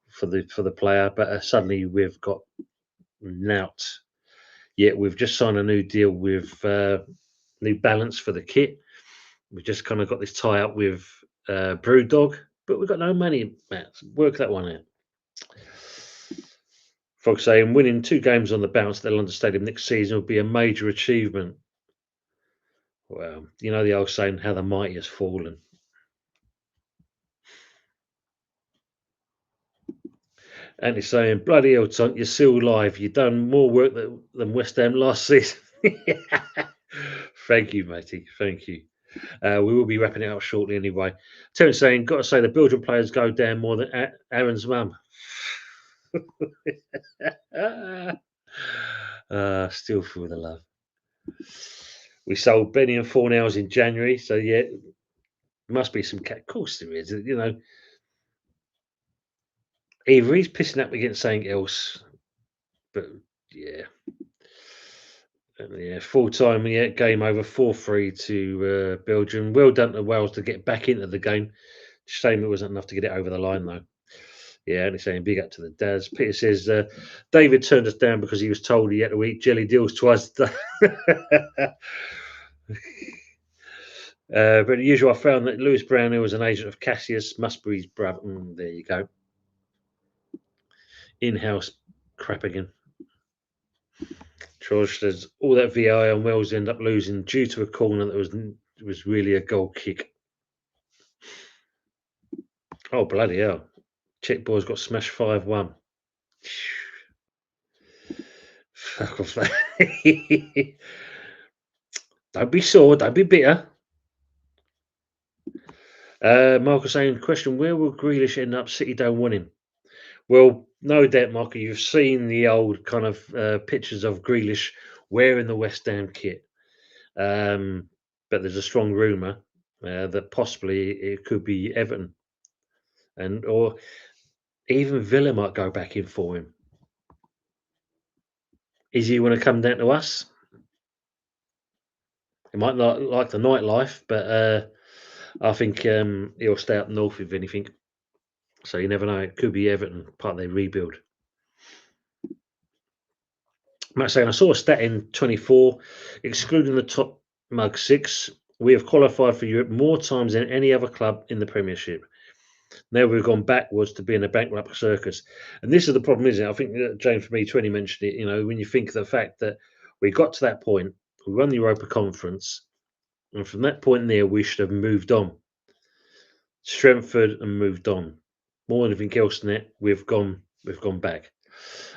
for the player, but suddenly we've got nout. Yet we've just signed a new deal with New Balance for the kit. We've just kind of got this tie up with Brewdog, but we've got no money, Matt. Work that one out. Folks saying winning 2 games on the bounce at the London Stadium next season will be a major achievement. Well, the old saying, how the mighty has fallen. And he's saying, bloody hell, Tont, you're still live. You've done more work than West Ham last season. Thank you, matey. Thank you. We will be wrapping it up shortly anyway. Terence saying, got to say, the Belgian players go down more than Aaron's mum. Still full of the love. We sold Benny and Fornals in January, so yeah, must be some cat. Of course there is. You know, either he's pissing up against something else, but yeah. Yeah, full time. Yeah, game over 4-3 to Belgium. Well done to Wales to get back into the game. Shame it wasn't enough to get it over the line though. Yeah, and he's saying big up to the dads. Peter says David turned us down because he was told he had to eat jelly deals twice a day. But as usual, I found that Lewis Brownhill was an agent of Cassius Musbury's brother. There you go. In-house crap again. George says all that VI and Wells end up losing due to a corner that was really a goal kick. Oh bloody hell! Czech boys got smashed 5-1. Fuck off that. Don't be sore, don't be bitter. Michael saying, question, where will Grealish end up? City don't want him. Well, no doubt, Michael, you've seen the old kind of pictures of Grealish wearing the West Ham kit. But there's a strong rumour that possibly it could be Everton. Or even Villa might go back in for him. Is he want to come down to us? He might not like the nightlife, but I think he'll stay up north if anything. So you never know. It could be Everton, part of their rebuild. Matt saying, I saw a stat in 24, excluding the top mug 6. We have qualified for Europe more times than any other club in the Premiership. Now we've gone backwards to being a bankrupt circus. And this is the problem, isn't it? I think James from E20 mentioned it. You know, when you think of the fact that we got to that point, we won the Europa Conference, and from that point there, we should have moved on, strengthened and moved on. More than anything else than that, we've gone back.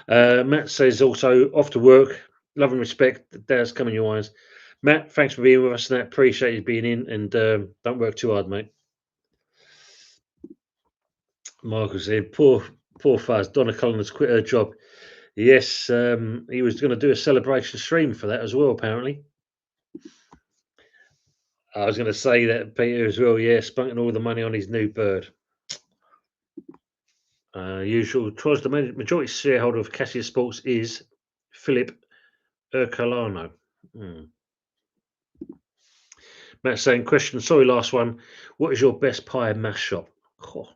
Matt says also off to work. Love and respect. Dad's coming your eyes. Matt, thanks for being with us. And appreciate you being in, and don't work too hard, mate. Michael said, poor Fuzz. Donna Cullen has quit her job. Yes, he was going to do a celebration stream for that as well, apparently. I was going to say that Peter as well, yeah, spunking all the money on his new bird. Usual. Twas the majority shareholder of Cassia Sports is Philip Ercolano. Matt saying, question, sorry, last one. What is your best pie and mash shop? Oh.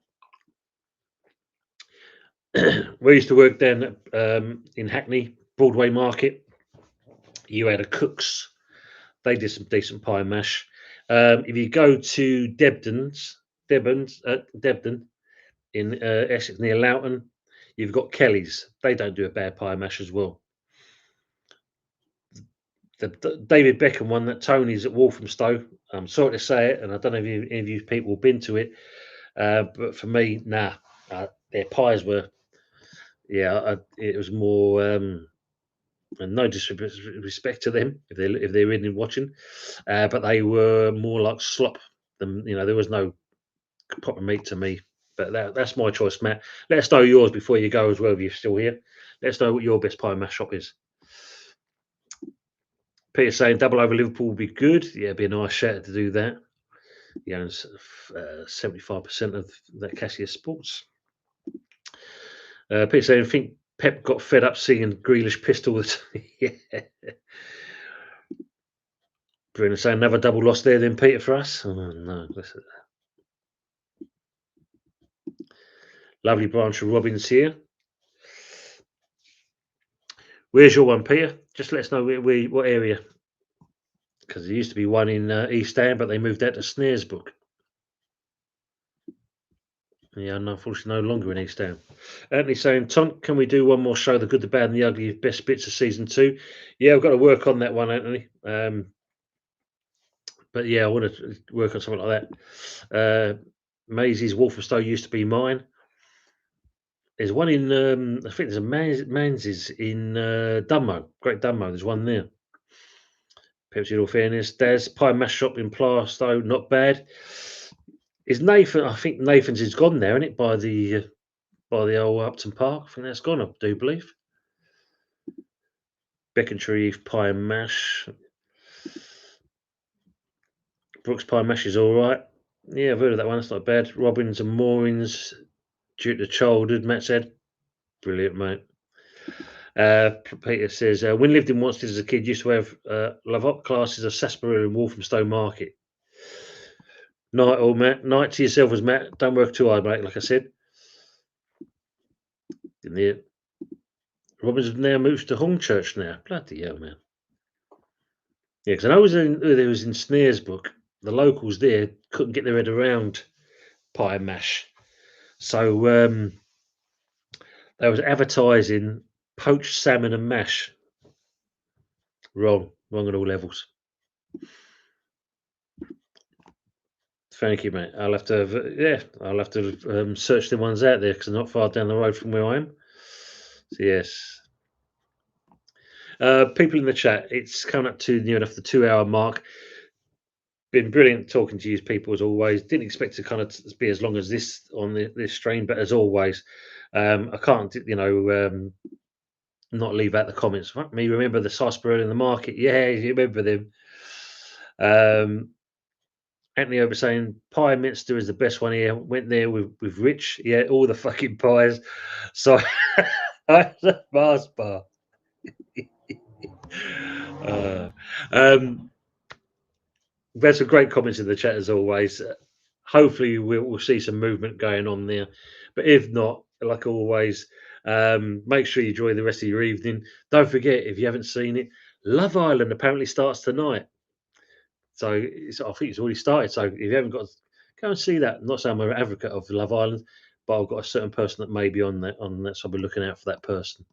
We used to work down in Hackney, Broadway Market. You had a Cook's. They did some decent pie and mash. If you go to Debden in Essex near Loughton, you've got Kelly's. They don't do a bad pie and mash as well. The David Beckham one that Tony's at Walthamstow. I'm sorry to say it, and I don't know if any of you people have been to it, but for me, nah. Their pies were, it was more. And no disrespect to them if they're in and watching, but they were more like slop. Than there was no proper meat to me. But that's my choice, Matt. Let us know yours before you go as well. If you're still here, let us know what your best pie and mash shop is. Peter saying double over Liverpool would be good. Yeah, it'd be a nice shout to do that. He owns 75% of that Cassia Sports. Peter saying, I think Pep got fed up seeing Grealish pistol. Yeah. Bruno saying another double loss there then, Peter, for us. Oh, no. Lovely branch of Robbins here. Where's your one, Peter? Just let us know what area. Because there used to be one in East Ham, but they moved out to Snaresbrook. Yeah, unfortunately, no longer in East Ham. Anthony saying, Tom, can we do one more show, The Good, the Bad, and the Ugly, best bits of season 2? Yeah, I've got to work on that one, Anthony. But yeah, I want to work on something like that. Maisie's Walthamstow used to be mine. There's one in, I think there's a Man's in Dunmo, Great Dunmo. There's one there. Pepsi, in all fairness. There's Pie and Mash Shop in Plaistow, not bad. Is Nathan? I think Nathan's is gone there, isn't it? By the old Upton Park. I think that's gone. I do believe. Becontree Eve Pie and Mash. Brooks Pie and Mash is all right. Yeah, I've heard of that one. That's not bad. Robbins and Moorings, due to childhood. Matt said, brilliant, mate. Peter says, when lived in Wanstead as a kid, used to have love up classes of sarsaparilla and Walthamstow Market. Night, all Matt. Night to yourself as Matt. Don't work too hard, mate. Like I said. In the Robbins have now moved to Hornchurch now. Bloody hell, man. Yeah, because I know there was in Snare's book. The locals there couldn't get their head around pie and mash, so they was advertising poached salmon and mash. Wrong at all levels. Thank you, mate. I'll have to search the ones out there because they're not far down the road from where I am. So, yes. People in the chat, it's coming up to near enough the 2-hour mark. Been brilliant talking to you people as always. Didn't expect to kind of be as long as this on this stream, but as always, I can't, not leave out the comments. Fuck me, remember the sarsaparilla in the market? Yeah, you remember them. Anthony over saying Pie Minster is the best one here. Went there with Rich. Yeah, all the fucking pies. So Mars bar. We've had some great comments in the chat as always. Hopefully we'll see some movement going on there. But if not, like always, make sure you enjoy the rest of your evening. Don't forget, if you haven't seen it, Love Island apparently starts tonight. So I think it's already started. So if you haven't got, go and see that. I'm not saying I'm an advocate of Love Island, but I've got a certain person that may be on that. So I'll be looking out for that person.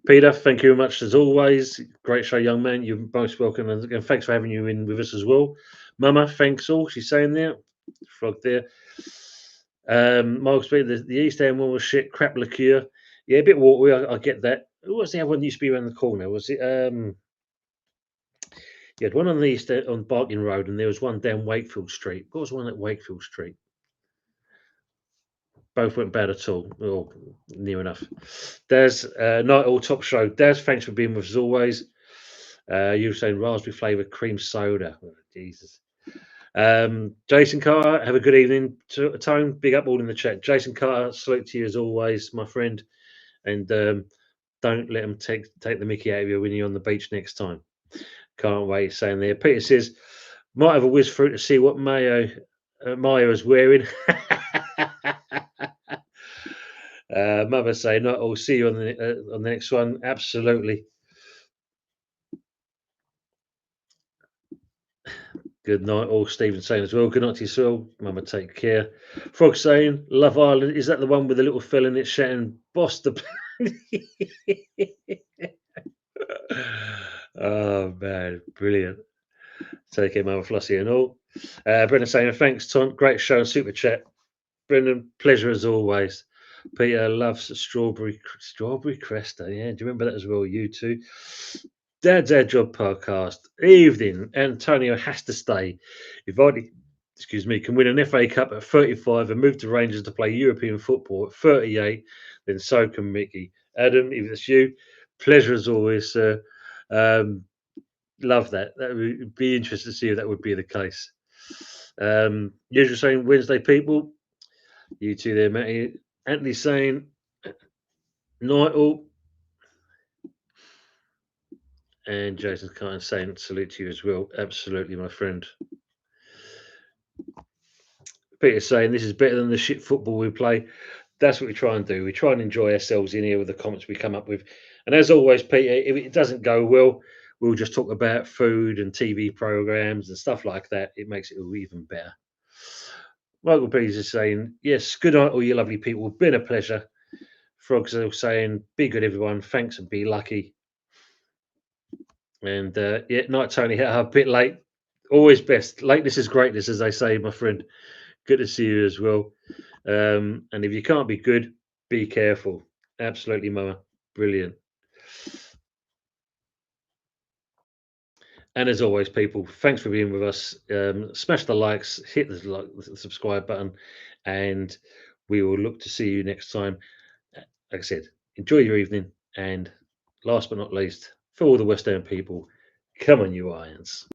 Peter, thank you very much as always. Great show, young man. You're most welcome, and again, thanks for having you in with us as well. Mama, thanks all. She's saying there, frog there. Michael Speed, the East End one was shit. Crap liqueur, yeah, a bit watery. I get that. What's the other one that used to be around the corner? Was it? You had one on the east end, on Barking Road, and there was one down Wakefield Street. What was one at Wakefield Street? Both weren't bad at all, or near enough. Daz, Night All Top Show. Daz, thanks for being with us as always. You were saying raspberry flavoured cream soda. Oh, Jesus. Jason Carter, have a good evening. Tone, big up all in the chat. Jason Carter, salute to you as always, my friend. And don't let them take the mickey out of you when you're on the beach next time. Can't wait. Saying there. Peter says, might have a whiz through to see what Maya is wearing. Mother say, no, I'll see you on the next one. Absolutely. Good night, all. Stephen saying as well. Good night to yourself. Mama, take care. Frog saying, Love Island, is that the one with the little fella in it shouting, boss the. Oh, man. Brilliant. Take care, Mama Flossie and all. Brendan saying, thanks, Tom. Great show and super chat. Brendan, pleasure as always. Peter loves strawberry cresta. Yeah, do you remember that as well? You too. Dad's Our Job podcast. Evening. Antonio has to stay. If Vardy, can win an FA Cup at 35 and move to Rangers to play European football at 38, then so can Mickey. Adam, if it's you, pleasure as always, sir. Love that. That would be interesting to see if that would be the case. Usual saying Wednesday people. You two there, Matty. Anthony saying night all. And Jason Carter saying salute to you as well. Absolutely, my friend. Peter saying this is better than the shit football we play. That's what we try and do. We try and enjoy ourselves in here with the comments we come up with. And as always, Peter, if it doesn't go well, we'll just talk about food and TV programs and stuff like that. It makes it even better. Michael Pease is saying, yes, good night, all you lovely people. Been a pleasure. Frogs are saying, be good, everyone. Thanks and be lucky. And yeah, night, Tony. A bit late. Always best. Lateness is greatness, as they say, my friend. Good to see you as well. And if you can't be good, be careful. Absolutely, Moa. Brilliant. And as always, people, thanks for being with us. Smash the likes, hit the subscribe button, and we will look to see you next time. Like I said, enjoy your evening. And last but not least, for all the West End people, come on, you Irons.